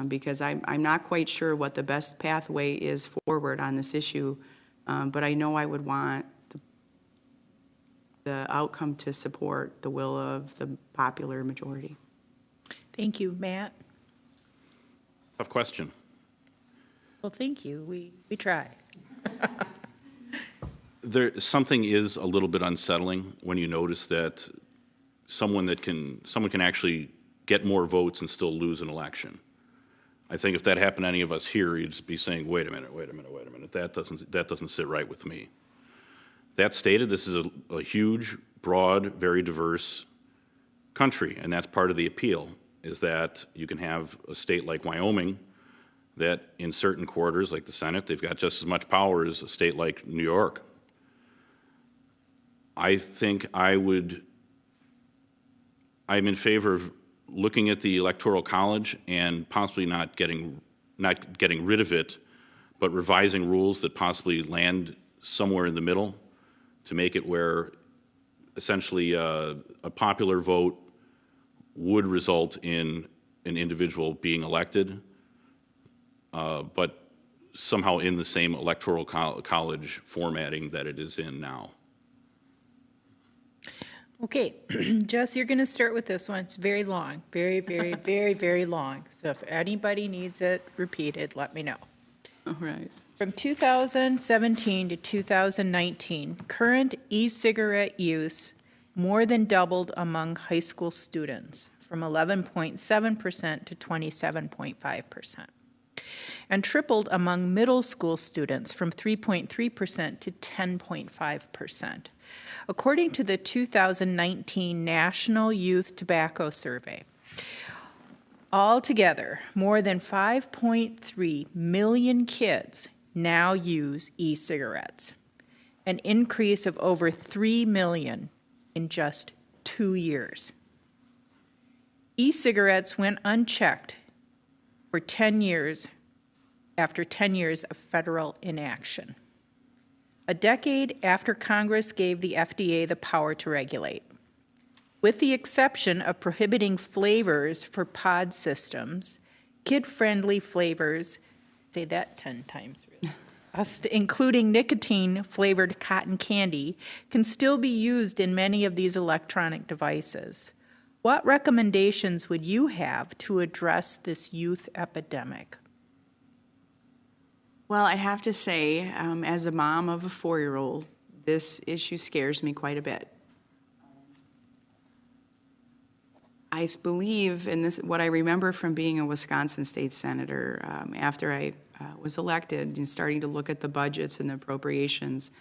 Because I'm not quite sure what the best pathway is forward on this issue, but I know I would want the outcome to support the will of the popular majority. Thank you, Matt. Tough question. Well, thank you. We try. Something is a little bit unsettling when you notice that someone can actually get more votes and still lose an election. I think if that happened to any of us here, you'd just be saying, wait a minute, that doesn't sit right with me. That stated, this is a huge, broad, very diverse country, and that's part of the appeal, is that you can have a state like Wyoming that in certain quarters, like the Senate, they've got just as much power as a state like New York. I think I'm in favor of looking at the Electoral College and possibly not getting rid of it, but revising rules that possibly land somewhere in the middle to make it where essentially a popular vote would result in an individual being elected, but somehow in the same Electoral College formatting that it is in now. Okay, Jess, you're going to start with this one. It's very long, very, very, very, very long. So if anybody needs it repeated, let me know. All right. From 2017 to 2019, current e-cigarette use more than doubled among high school students, from 11.7% to 27.5%, and tripled among middle school students, from 3.3% to 10.5%. According to the 2019 National Youth Tobacco Survey, altogether, more than 5.3 million kids now use e-cigarettes, an increase of over 3 million in just 2 years. E-cigarettes went unchecked for 10 years after 10 years of federal inaction. A decade after Congress gave the FDA the power to regulate. With the exception of prohibiting flavors for pod systems, kid-friendly flavors, say that 10 times really, including nicotine-flavored cotton candy, can still be used in many of these electronic devices. What recommendations would you have to address this youth epidemic? Well, I have to say, as a mom of a 4-year-old, this issue scares me quite a bit. I believe in this, what I remember from being a Wisconsin state senator, after I was elected and starting to look at the budgets and the appropriations,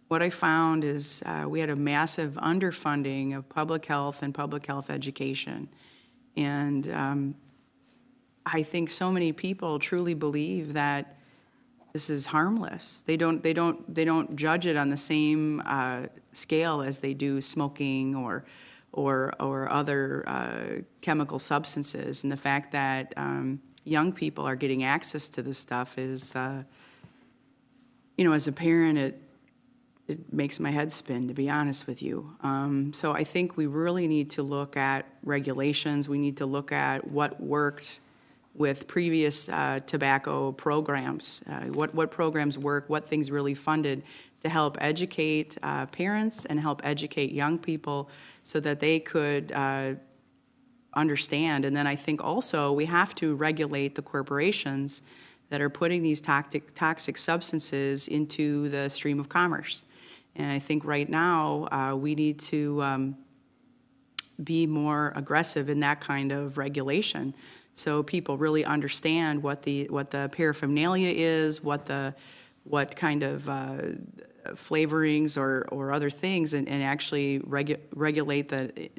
what I found is we had a massive underfunding of public health and public health education. And I think so many people truly believe that this is harmless. They don't judge it on the same scale as they do smoking or other chemical substances. And the fact that young people are getting access to this stuff is, as a parent, it makes my head spin, to be honest with you. So I think we really need to look at regulations. We need to look at what worked with previous tobacco programs, what programs work, what things really funded to help educate parents and help educate young people so that they could understand. And then I think also we have to regulate the corporations that are putting these toxic substances into the stream of commerce. And I think right now we need to be more aggressive in that kind of regulation, so people really understand what the paraphernalia is, what kind of flavorings or other things, and actually regulate the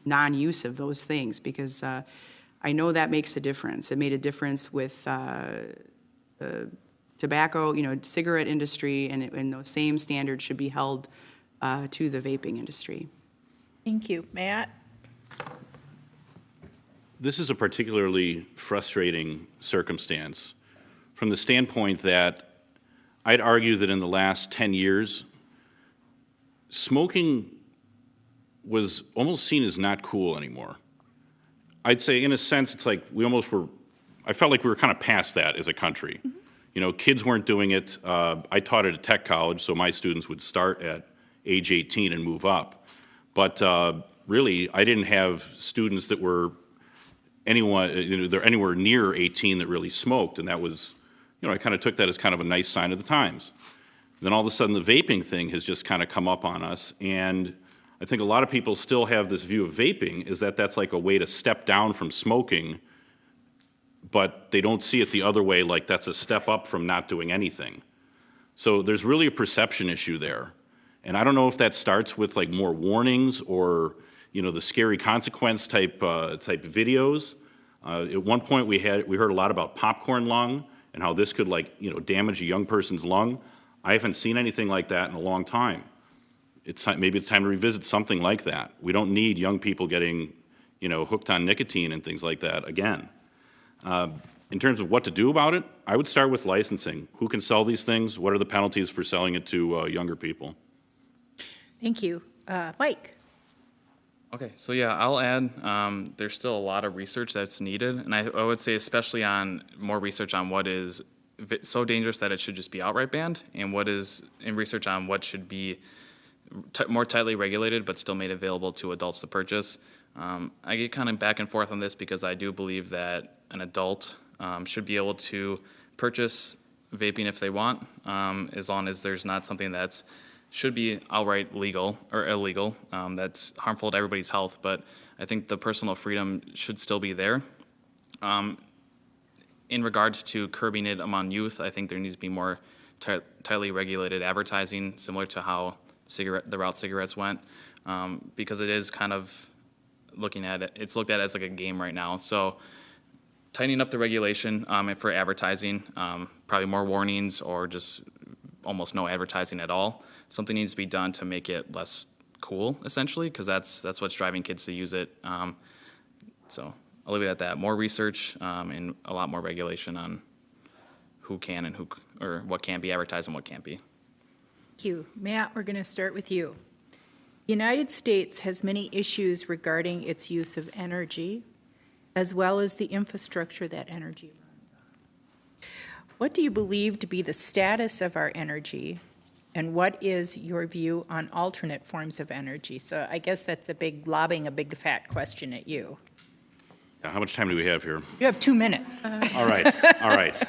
non-use of those things, because I know that makes a difference. It made a difference with the tobacco, cigarette industry, and those same standards should be held to the vaping industry. Thank you. Matt? This is a particularly frustrating circumstance from the standpoint that I'd argue that in the last 10 years, smoking was almost seen as not cool anymore. I'd say, in a sense, it's like I felt like we were kind of past that as a country. Mm-hmm. You know, kids weren't doing it. I taught at a tech college, so my students would start at age 18 and move up. But really, I didn't have students that were they're anywhere near 18 that really smoked, and that was, I kind of took that as kind of a nice sign of the times. Then all of a sudden, the vaping thing has just kind of come up on us, and I think a lot of people still have this view of vaping is that that's like a way to step down from smoking, but they don't see it the other way, like that's a step up from not doing anything. So there's really a perception issue there. And I don't know if that starts with like more warnings or, the scary consequence type videos. At one point we heard a lot about popcorn lung and how this could damage a young person's lung. I haven't seen anything like that in a long time. Maybe it's time to revisit something like that. We don't need young people getting, hooked on nicotine and things like that again. In terms of what to do about it, I would start with licensing. Who can sell these things? What are the penalties for selling it to younger people? Thank you. Mike? Okay, so yeah, I'll add, there's still a lot of research that's needed, and I would say especially on more research on what is so dangerous that it should just be outright banned, and research on what should be more tightly regulated but still made available to adults to purchase. I get kind of back and forth on this because I do believe that an adult should be able to purchase vaping if they want, as long as there's not something that's should be outright legal or illegal, that's harmful to everybody's health, but I think the personal freedom should still be there. In regards to curbing it among youth, I think there needs to be more tightly regulated advertising, similar to how the route cigarettes went, because it is kind of it's looked at as like a game right now. So tightening up the regulation for advertising, probably more warnings or just almost no advertising at all. Something needs to be done to make it less cool, essentially, because that's what's driving kids to use it. So I'll leave it at that. More research and a lot more regulation on who can and or what can be advertised and what can't be. Thank you. Matt, we're going to start with you. The United States has many issues regarding its use of energy, as well as the infrastructure that energy runs on. What do you believe to be the status of our energy, and what is your view on alternate forms of energy? So I guess that's lobbing a big fat question at you. How much time do we have here? You have 2 minutes. All right.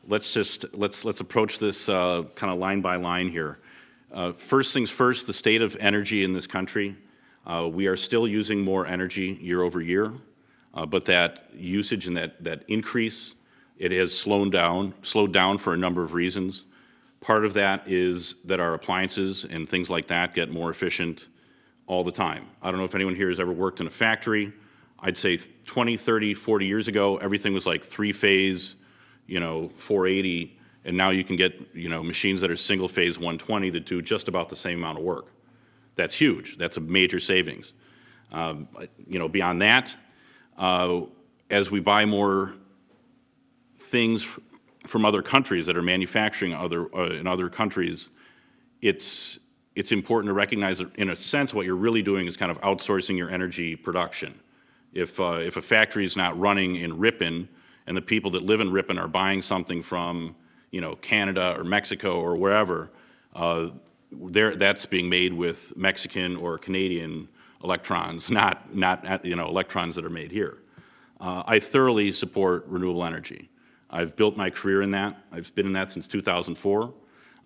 Let's approach this kind of line by line here. First things first, the state of energy in this country. We are still using more energy year over year, but that usage and that increase, it has slowed down for a number of reasons. Part of that is that our appliances and things like that get more efficient all the time. I don't know if anyone here has ever worked in a factory. I'd say 20, 30, 40 years ago, everything was like three-phase, 480, and now you can get, machines that are single-phase 120 that do just about the same amount of work. That's huge. That's a major savings. Beyond that, as we buy more things from other countries that are manufacturing in other countries, it's important to recognize that, in a sense, what you're really doing is kind of outsourcing your energy production. If a factory is not running in Ripon, and the people that live in Ripon are buying something from, Canada or Mexico or wherever, that's being made with Mexican or Canadian electrons, not electrons that are made here. I thoroughly support renewable energy. I've built my career in that. I've been in that since 2004.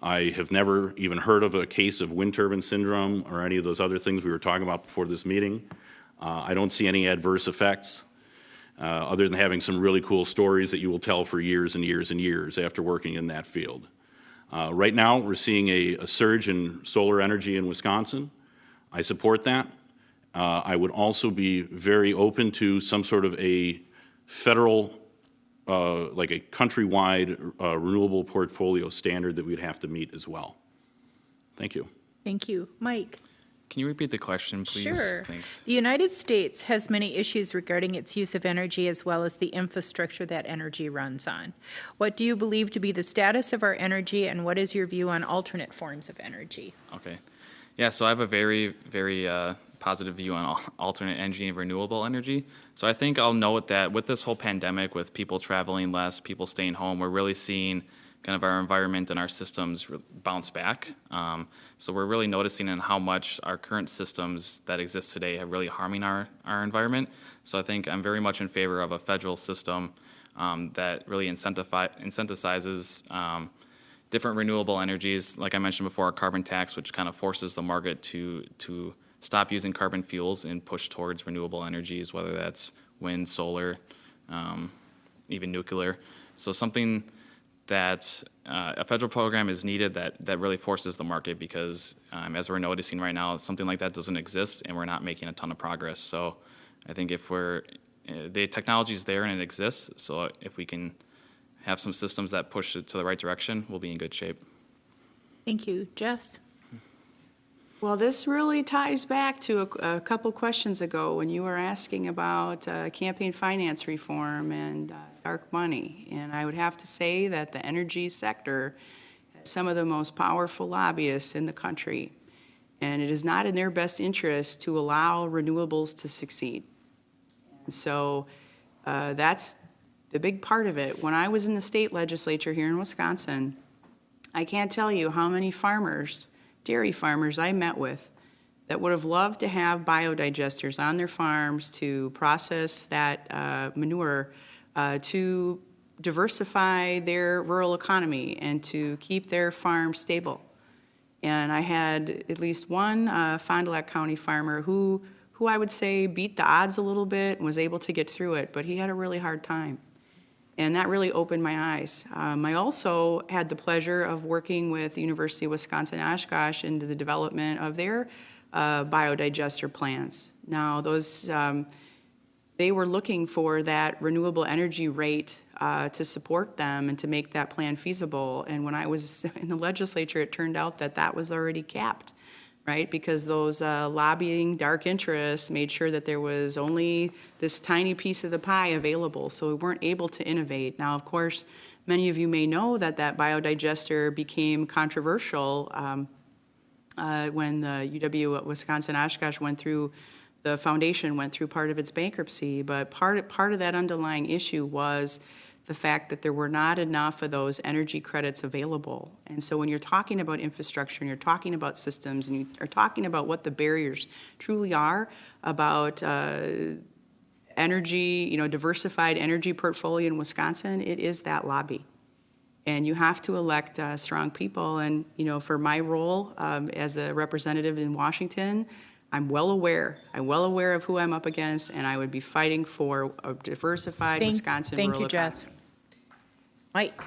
I have never even heard of a case of wind turbine syndrome or any of those other things we were talking about before this meeting. I don't see any adverse effects other than having some really cool stories that you will tell for years and years and years after working in that field. Right now, we're seeing a surge in solar energy in Wisconsin. I support that. I would also be very open to some sort of a federal, like a countrywide renewable portfolio standard that we'd have to meet as well. Thank you. Thank you. Mike? Can you repeat the question, please? Sure. Thanks. The United States has many issues regarding its use of energy as well as the infrastructure that energy runs on. What do you believe to be the status of our energy, and what is your view on alternate forms of energy? Okay. Yeah, so I have a very, very positive view on alternate energy and renewable energy. So I think I'll note that with this whole pandemic, with people traveling less, people staying home, we're really seeing kind of our environment and our systems bounce back. So we're really noticing in how much our current systems that exist today are really harming our environment. So I think I'm very much in favor of a federal system that really incentivizes different renewable energies. Like I mentioned before, a carbon tax, which kind of forces the market to stop using carbon fuels and push towards renewable energies, whether that's wind, solar, even nuclear. So something that a federal program is needed that really forces the market, because as we're noticing right now, something like that doesn't exist and we're not making a ton of progress. So I think if the technology is there and it exists, so if we can have some systems that push it to the right direction, we'll be in good shape. Thank you. Jess? Well, this really ties back to a couple questions ago when you were asking about campaign finance reform and dark money. And I would have to say that the energy sector has some of the most powerful lobbyists in the country. And it is not in their best interest to allow renewables to succeed. And so that's the big part of it. When I was in the state legislature here in Wisconsin, I can't tell you how many farmers, dairy farmers I met with that would have loved to have biodigesters on their farms to process that manure to diversify their rural economy and to keep their farm stable. And I had at least one Fond du Lac County farmer who I would say beat the odds a little bit and was able to get through it, but he had a really hard time. And that really opened my eyes. I also had the pleasure of working with the University of Wisconsin-Oshkosh into the development of their biodigester plans. Now, those they were looking for that renewable energy rate to support them and to make that plan feasible. And when I was in the legislature, it turned out that that was already capped, right? Because those lobbying dark interests made sure that there was only this tiny piece of the pie available, so we weren't able to innovate. Now, of course, many of you may know that biodigester became controversial when the UW Wisconsin-Oshkosh the foundation went through part of its bankruptcy, but part of that underlying issue was the fact that there were not enough of those energy credits available. And so when you're talking about infrastructure and you're talking about systems and you are talking about what the barriers truly are about energy, diversified energy portfolio in Wisconsin, it is that lobby. And you have to elect strong people. And, for my role as a representative in Washington, I'm well aware of who I'm up against, and I would be fighting for a diversified Wisconsin rural economy. Thank you, Jess. Mike,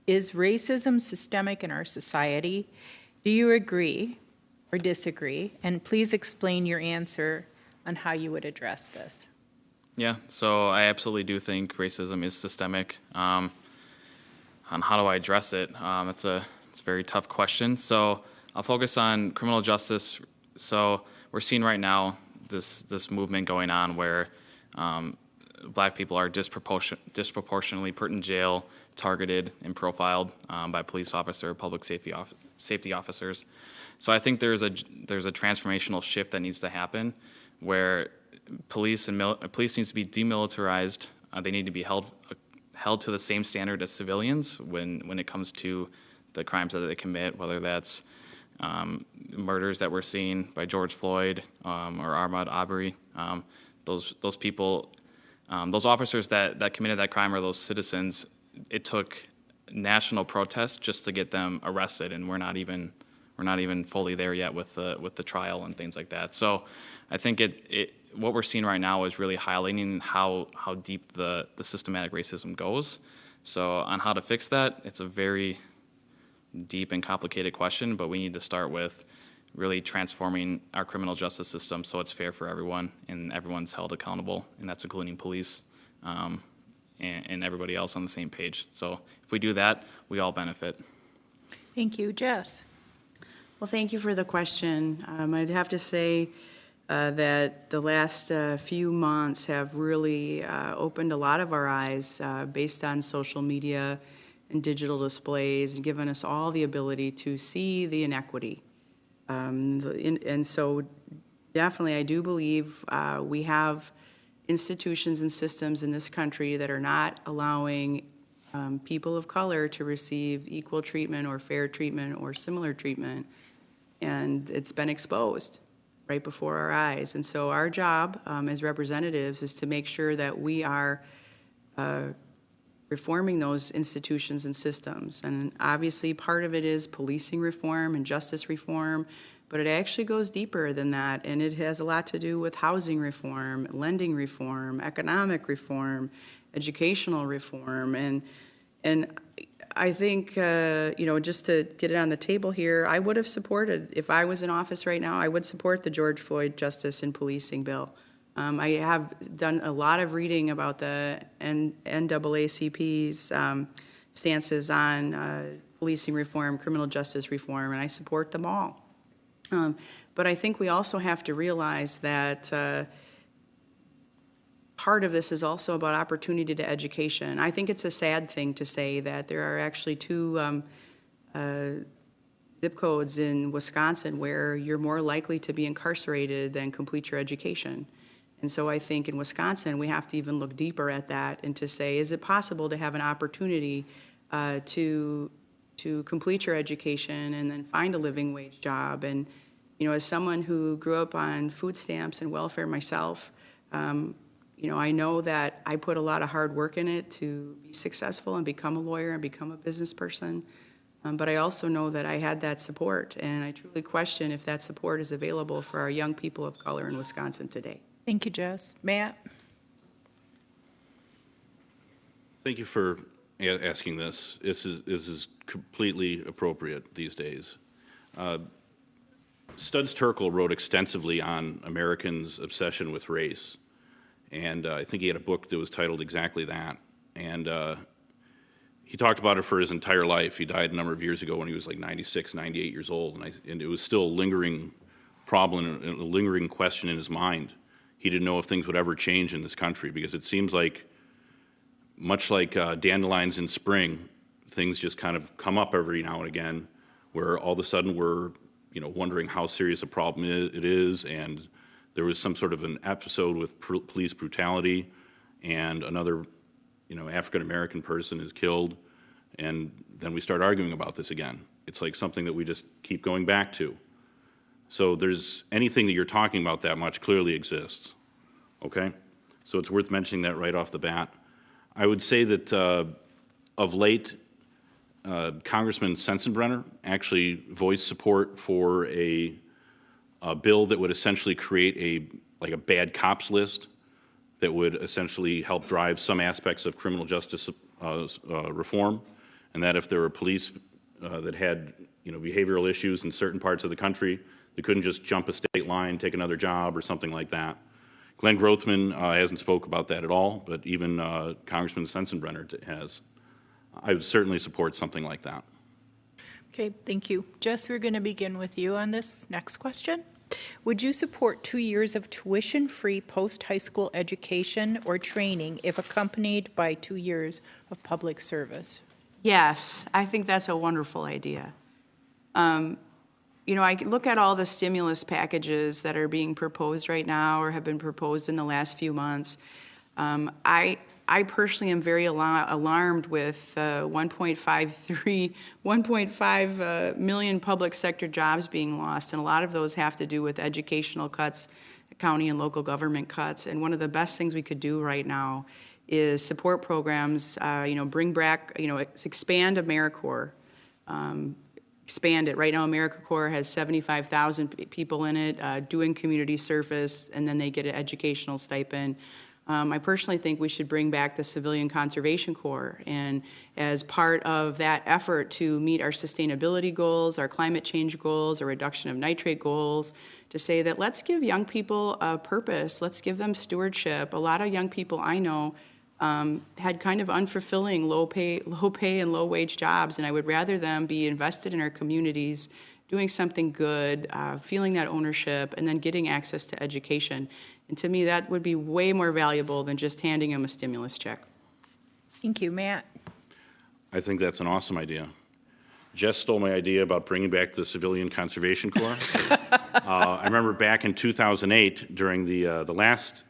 is racism systemic in our society? Do you agree or disagree? And please explain your answer on how you would address this. Yeah, so I absolutely do think racism is systemic. On how do I address it? It's a very tough question. So I'll focus on criminal justice. So we're seeing right now this movement going on where black people are disproportionately put in jail, targeted, and profiled by police officer, public safety officers. So I think there's a transformational shift that needs to happen, where police needs to be demilitarized. They need to be held to the same standard as civilians when it comes to the crimes that they commit, whether that's murders that we're seeing by George Floyd or Ahmaud Arbery. Those people, those officers that committed that crime, or those citizens, it took national protests just to get them arrested, and we're not even fully there yet with the trial and things like that. So I think what we're seeing right now is really highlighting how deep the systematic racism goes. So on how to fix that, it's a very deep and complicated question, but we need to start with really transforming our criminal justice system so it's fair for everyone and everyone's held accountable, and that's including police and everybody else on the same page. So if we do that, we all benefit. Thank you. Jess? Well, thank you for the question. I'd have to say that the last few months have really opened a lot of our eyes based on social media and digital displays and given us all the ability to see the inequity. And so definitely I do believe we have institutions and systems in this country that are not allowing people of color to receive equal treatment or fair treatment or similar treatment. And it's been exposed right before our eyes. And so our job as representatives is to make sure that we are reforming those institutions and systems. And obviously part of it is policing reform and justice reform, but it actually goes deeper than that. And it has a lot to do with housing reform, lending reform, economic reform, educational reform. And I think, just to get it on the table here, I would have supported, if I was in office right now, I would support the George Floyd Justice and Policing Bill. I have done a lot of reading about the NAACP's stances on policing reform, criminal justice reform, and I support them all. But I think we also have to realize that part of this is also about opportunity to education. I think it's a sad thing to say that there are actually two zip codes in Wisconsin where you're more likely to be incarcerated than complete your education. And so I think in Wisconsin, we have to even look deeper at that and to say, is it possible to have an opportunity to complete your education and then find a living wage job? And, as someone who grew up on food stamps and welfare myself, I know that I put a lot of hard work in it to be successful and become a lawyer and become a business person. But I also know that I had that support, and I truly question if that support is available for our young people of color in Wisconsin today. Thank you, Jess. Matt? Thank you for asking this. This is completely appropriate these days. Studs Terkel wrote extensively on Americans' obsession with race. And I think he had a book that was titled exactly that. And he talked about it for his entire life. He died a number of years ago when he was like 96, 98 years old. And it was still a lingering problem and a lingering question in his mind. He didn't know if things would ever change in this country because it seems like, much like dandelions in spring, things just kind of come up every now and again where all of a sudden we're wondering how serious a problem it is. And there was some sort of an episode with police brutality, and another, African-American person is killed, and then we start arguing about this again. It's like something that we just keep going back to. So there's anything that you're talking about that much clearly exists, okay? So it's worth mentioning that right off the bat. I would say that of late, Congressman Sensenbrenner actually voiced support for a bill that would essentially create a bad cops list that would essentially help drive some aspects of criminal justice reform, and that if there were police that had behavioral issues in certain parts of the country, they couldn't just jump a state line, take another job, or something like that. Glenn Grothman hasn't spoke about that at all, but even Congressman Sensenbrenner has. I would certainly support something like that. Okay, thank you. Jess, we're going to begin with you on this next question. Would you support 2 years of tuition-free post-high school education or training if accompanied by 2 years of public service? Yes, I think that's a wonderful idea. I look at all the stimulus packages that are being proposed right now or have been proposed in the last few months. I personally am very alarmed with 1.5 million public sector jobs being lost, and a lot of those have to do with educational cuts, county and local government cuts. And one of the best things we could do right now is support programs, bring back, expand AmeriCorps, expand it. Right now, AmeriCorps has 75,000 people in it doing community service, and then they get an educational stipend. I personally think we should bring back the Civilian Conservation Corps, and as part of that effort to meet our sustainability goals, our climate change goals, our reduction of nitrate goals, to say that let's give young people a purpose, let's give them stewardship. A lot of young people I know had kind of unfulfilling low pay and low wage jobs, and I would rather them be invested in our communities, doing something good, feeling that ownership, and then getting access to education. And to me, that would be way more valuable than just handing them a stimulus check. Thank you. Matt? I think that's an awesome idea. Jess stole my idea about bringing back the Civilian Conservation Corps. I remember back in 2008, during the last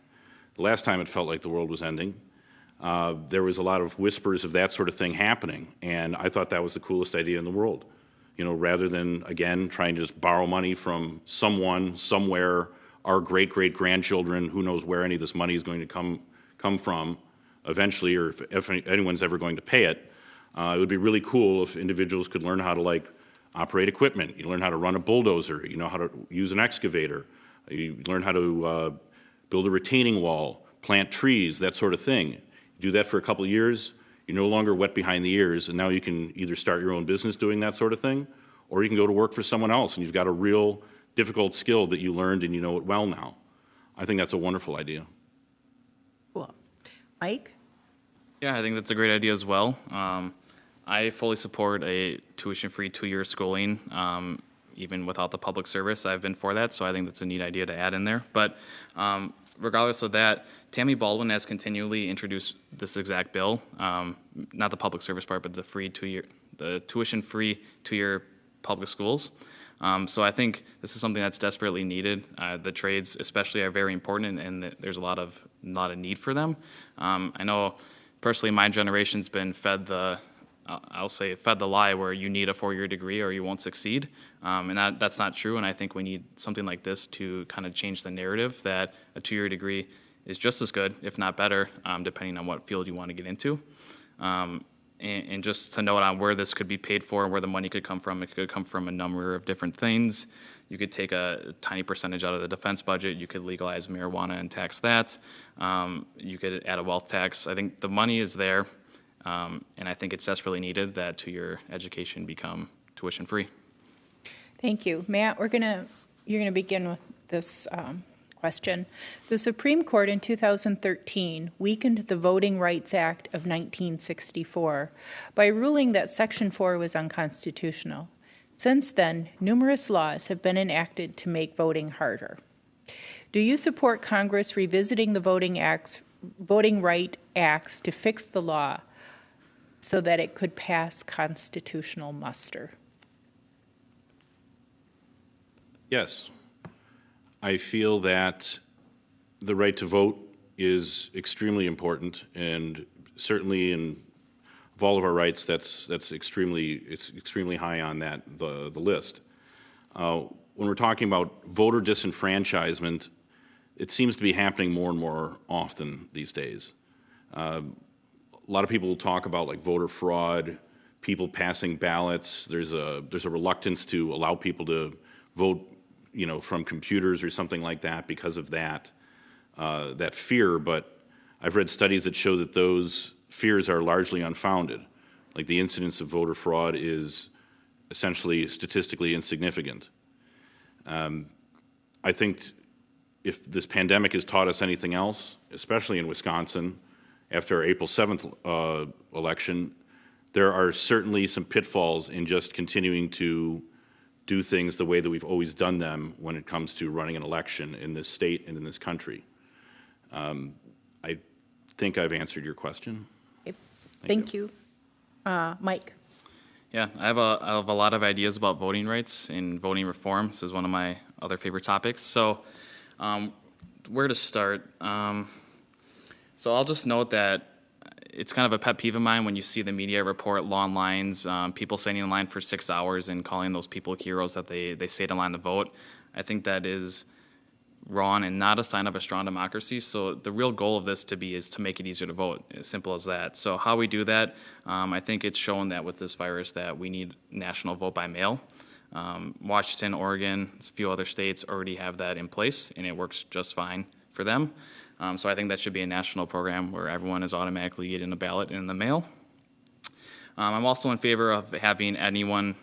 time it felt like the world was ending, there was a lot of whispers of that sort of thing happening, and I thought that was the coolest idea in the world. You know, rather than, again, trying to just borrow money from someone, somewhere, our great-great-grandchildren, who knows where any of this money is going to come from eventually, or if anyone's ever going to pay it. It would be really cool if individuals could learn how to, like, operate equipment. You learn how to run a bulldozer. You know how to use an excavator. You learn how to build a retaining wall, plant trees, that sort of thing. You do that for a couple of years, you're no longer wet behind the ears, and now you can either start your own business doing that sort of thing, or you can go to work for someone else, and you've got a real difficult skill that you learned and you know it well now. I think that's a wonderful idea. Cool. Mike? Yeah, I think that's a great idea as well. I fully support a tuition-free 2-year schooling, even without the public service. I've been for that, so I think that's a neat idea to add in there. But regardless of that, Tammy Baldwin has continually introduced this exact bill, not the public service part, but the tuition-free 2-year public schools. So I think this is something that's desperately needed. The trades especially are very important, and there's a lot of need for them. I know personally my generation's been fed the lie where you need a 4-year degree or you won't succeed. And that's not true, and I think we need something like this to kind of change the narrative that a 2-year degree is just as good, if not better, depending on what field you want to get into. And just to note on where this could be paid for and where the money could come from, it could come from a number of different things. You could take a tiny percentage out of the defense budget. You could legalize marijuana and tax that. You could add a wealth tax. I think the money is there, and I think it's desperately needed that 2-year education become tuition-free. Thank you. Matt, you're going to begin with this question. The Supreme Court in 2013 weakened the Voting Rights Act of 1964 by ruling that Section 4 was unconstitutional. Since then, numerous laws have been enacted to make voting harder. Do you support Congress revisiting the Voting Right Acts to fix the law so that it could pass constitutional muster? Yes. I feel that the right to vote is extremely important, and certainly of all of our rights, it's extremely high on the list. When we're talking about voter disenfranchisement, it seems to be happening more and more often these days. A lot of people talk about like voter fraud, people passing ballots. There's a reluctance to allow people to vote, from computers or something like that because of that fear. But I've read studies that show that those fears are largely unfounded. Like the incidence of voter fraud is essentially statistically insignificant. I think if this pandemic has taught us anything else, especially in Wisconsin, after our April 7th election, there are certainly some pitfalls in just continuing to do things the way that we've always done them when it comes to running an election in this state and in this country. I think I've answered your question. Okay. Thank you. Mike? Yeah, I have a lot of ideas about voting rights and voting reform. This is one of my other favorite topics. So where to start? So I'll just note that it's kind of a pet peeve of mine when you see the media report long lines, people standing in line for 6 hours and calling those people heroes that they stayed in line to vote. I think that is wrong and not a sign of a strong democracy. So the real goal of this is to make it easier to vote, as simple as that. So how we do that, I think it's shown that with this virus that we need national vote by mail. Washington, Oregon, a few other states already have that in place, and it works just fine for them. So I think that should be a national program where everyone is automatically getting a ballot in the mail. I'm also in favor of having anyone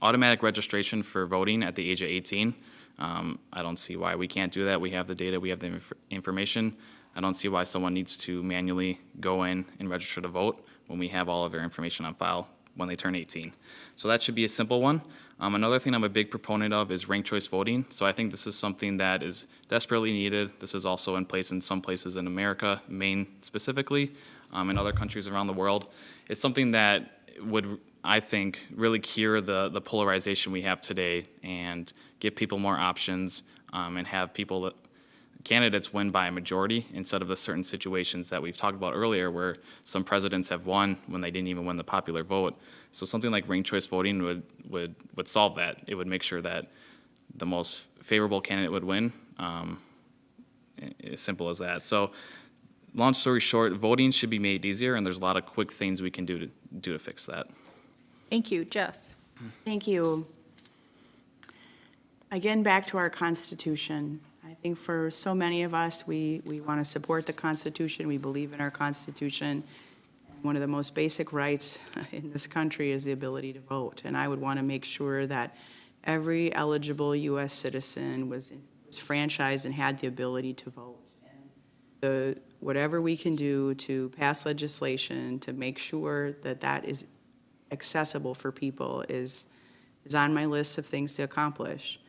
automatic registration for voting at the age of 18. I don't see why we can't do that. We have the data, we have the information. I don't see why someone needs to manually go in and register to vote when we have all of their information on file when they turn 18. So that should be a simple one. Another thing I'm a big proponent of is ranked choice voting. So I think this is something that is desperately needed. This is also in place in some places in America, Maine specifically, and other countries around the world. It's something that would, I think, really cure the polarization we have today and give people more options, and have candidates win by a majority instead of the certain situations that we've talked about earlier where some presidents have won when they didn't even win the popular vote. So something like ranked choice voting would solve that. It would make sure that the most favorable candidate would win. As simple as that. So long story short, voting should be made easier, and there's a lot of quick things we can do to fix that. Thank you. Jess? Thank you. Again, back to our Constitution. I think for so many of us, we want to support the Constitution. We believe in our Constitution. One of the most basic rights in this country is the ability to vote. And I would want to make sure that every eligible U.S. citizen was franchised and had the ability to vote. And whatever we can do to pass legislation to make sure that that is accessible for people is on my list of things to accomplish.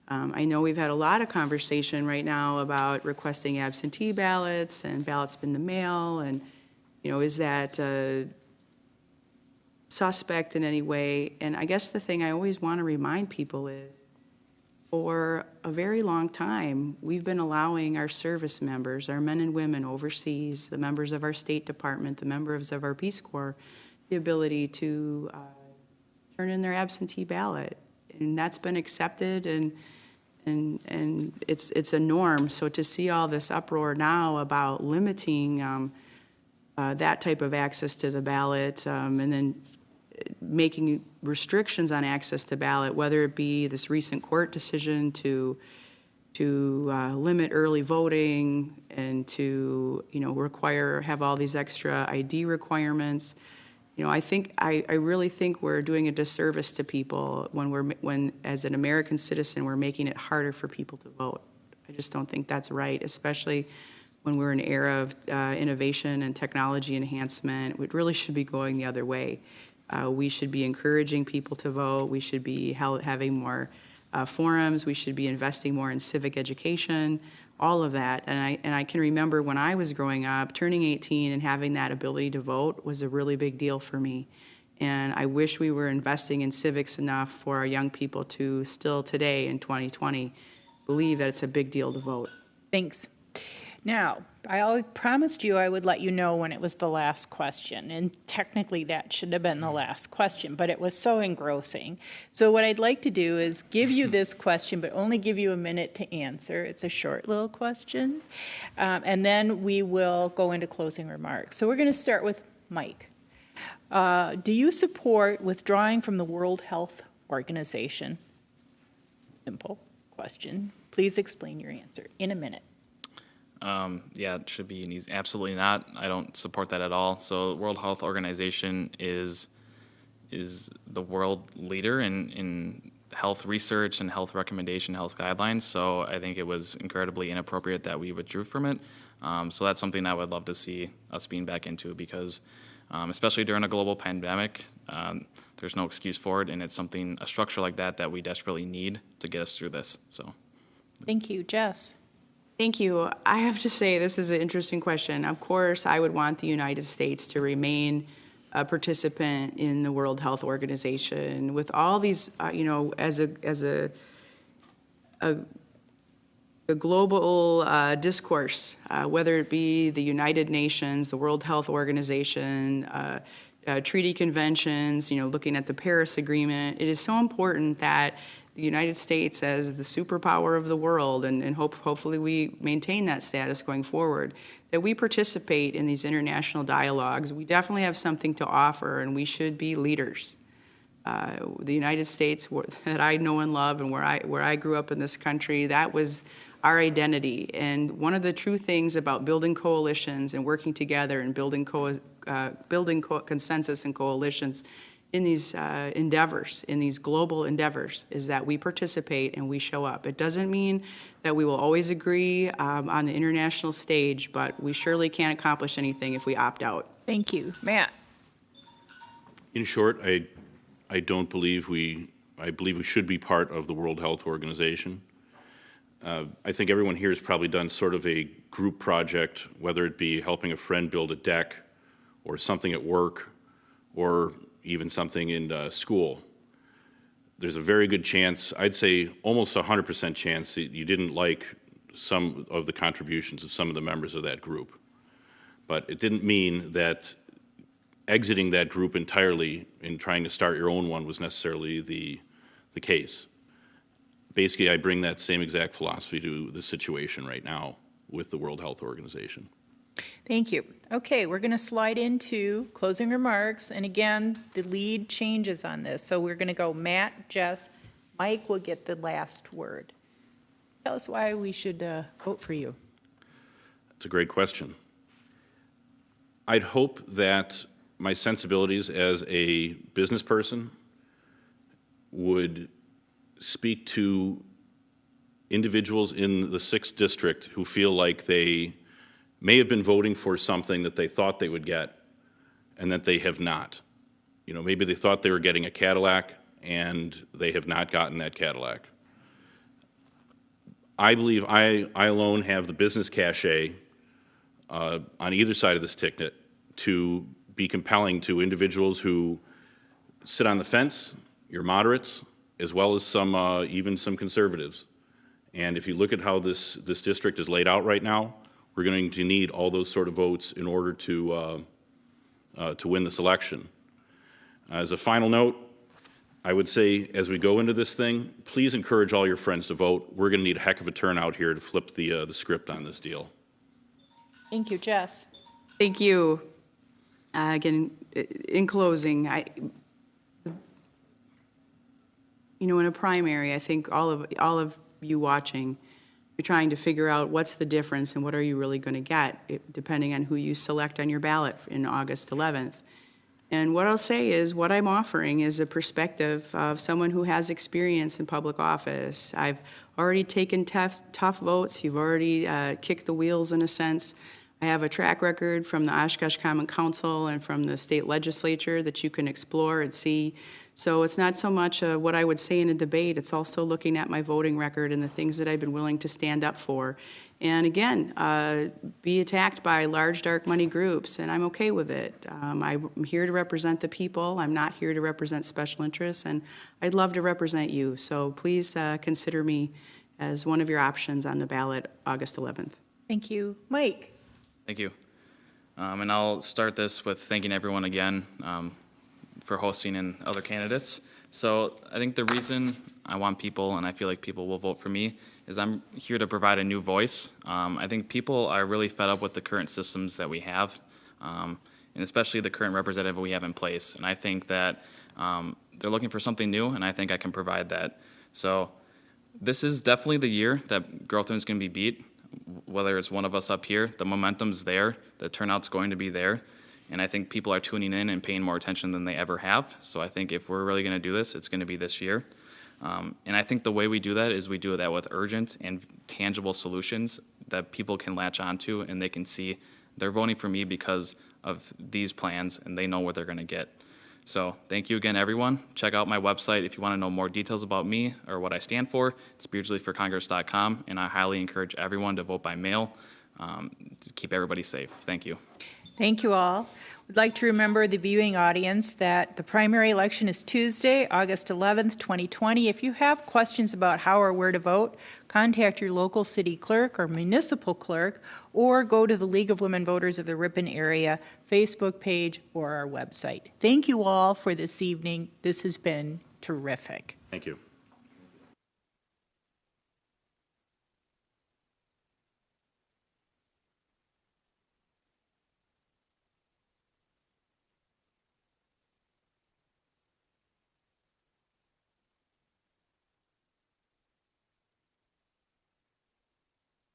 I know we've had a lot of conversation right now about requesting absentee ballots and ballots in the mail, and is that suspect in any way? And I guess the thing I always want to remind people is, for a very long time, we've been allowing our service members, our men and women overseas, the members of our State Department, the members of our Peace Corps, the ability to turn in their absentee ballot. And that's been accepted, and it's a norm. So to see all this uproar now about limiting that type of access to the ballot, and then making restrictions on access to ballot, whether it be this recent court decision to limit early voting and to have all these extra ID requirements. I really think we're doing a disservice to people when as an American citizen we're making it harder for people to vote. I just don't think that's right, especially when we're in an era of innovation and technology enhancement. It really should be going the other way. We should be encouraging people to vote. We should be having more forums. We should be investing more in civic education, all of that. And I can remember when I was growing up, turning 18 and having that ability to vote was a really big deal for me. And I wish we were investing in civics enough for our young people to still today in 2020 believe that it's a big deal to vote. Thanks. Now, I always promised you I would let you know when it was the last question, and technically that should have been the last question, but it was so engrossing. So what I'd like to do is give you this question, but only give you a minute to answer. It's a short little question, and then we will go into closing remarks. So we're going to start with Mike. Do you support withdrawing from the World Health Organization? Simple question. Please explain your answer in a minute. Yeah, it should be an easy. Absolutely not. I don't support that at all. So, the World Health Organization is the world leader in health research and health recommendation, health guidelines. So, I think it was incredibly inappropriate that we withdrew from it. So that's something I would love to see us being back into because, especially during a global pandemic, there's no excuse for it, and it's a structure like that we desperately need to get us through this. So, thank you, Jess. Thank you. I have to say this is an interesting question. Of course, I would want the United States to remain a participant in the World Health Organization with all these, as a global discourse, whether it be the United Nations, the World Health Organization, treaty conventions, looking at the Paris Agreement. It is so important that the United States as the superpower of the world, and hopefully we maintain that status going forward, that we participate in these international dialogues. We definitely have something to offer, and we should be leaders. The United States that I know and love, and where I grew up in this country, that was our identity. And one of the true things about building coalitions and working together and building consensus and coalitions in these endeavors, in these global endeavors, is that we participate and we show up. It doesn't mean that we will always agree on the international stage, but we surely can't accomplish anything if we opt out. Thank you. Matt? In short, I don't believe I believe we should be part of the World Health Organization. I think everyone here has probably done sort of a group project, whether it be helping a friend build a deck or something at work or even something in school. There's a very good chance, I'd say almost 100% chance, that you didn't like some of the contributions of some of the members of that group. But it didn't mean that exiting that group entirely and trying to start your own one was necessarily the case. Basically, I bring that same exact philosophy to the situation right now with the World Health Organization. Thank you. Okay, we're going to slide into closing remarks. And again, the lead changes on this. So we're going to go Matt, Jess, Mike will get the last word. Tell us why we should vote for you. That's a great question. I'd hope that my sensibilities as a business person would speak to individuals in the 6th District who feel like they may have been voting for something that they thought they would get and that they have not. You know, maybe they thought they were getting a Cadillac and they have not gotten that Cadillac. I believe I alone have the business cachet on either side of this ticket to be compelling to individuals who sit on the fence, your moderates, as well as some even some conservatives. And if you look at how this district is laid out right now, we're going to need all those sort of votes in order to win this election. As a final note, I would say as we go into this thing, please encourage all your friends to vote. We're going to need a heck of a turnout here to flip the script on this deal. Thank you, Jess. Thank you. Again, in closing, in a primary, I think all of you watching, you're trying to figure out what's the difference and what are you really going to get, depending on who you select on your ballot in August 11th. And what I'll say is what I'm offering is a perspective of someone who has experience in public office. I've already taken tough votes. You've already kicked the wheels in a sense. I have a track record from the Oshkosh Common Council and from the state legislature that you can explore and see. So it's not so much what I would say in a debate, it's also looking at my voting record and the things that I've been willing to stand up for. And again, be attacked by large dark money groups, and I'm okay with it. I'm here to represent the people. I'm not here to represent special interests, and I'd love to represent you. So please consider me as one of your options on the ballot August 11th. Thank you. Mike. Thank you. And I'll start this with thanking everyone again for hosting and other candidates. So I think the reason I want people, and I feel like people will vote for me, is I'm here to provide a new voice. I think people are really fed up with the current systems that we have, and especially the current representative we have in place. And I think that they're looking for something new, and I think I can provide that. So this is definitely the year that Growtham is going to be beat. Whether it's one of us up here, the momentum's there, the turnout's going to be there, and I think people are tuning in and paying more attention than they ever have. So I think if we're really going to do this, it's going to be this year. And I think the way we do that is we do that with urgent and tangible solutions that people can latch onto and they can see they're voting for me because of these plans and they know what they're going to get. So thank you again, everyone. Check out my website if you want to know more details about me or what I stand for. It's beardsleyforcongress.com, and I highly encourage everyone to vote by mail to keep everybody safe. Thank you. Thank you all. We'd like to remember the viewing audience that the primary election is Tuesday, August 11th, 2020. If you have questions about how or where to vote, contact your local city clerk or municipal clerk, or go to the League of Women Voters of the Ripon area Facebook page or our website. Thank you all for this evening. This has been terrific. Thank you.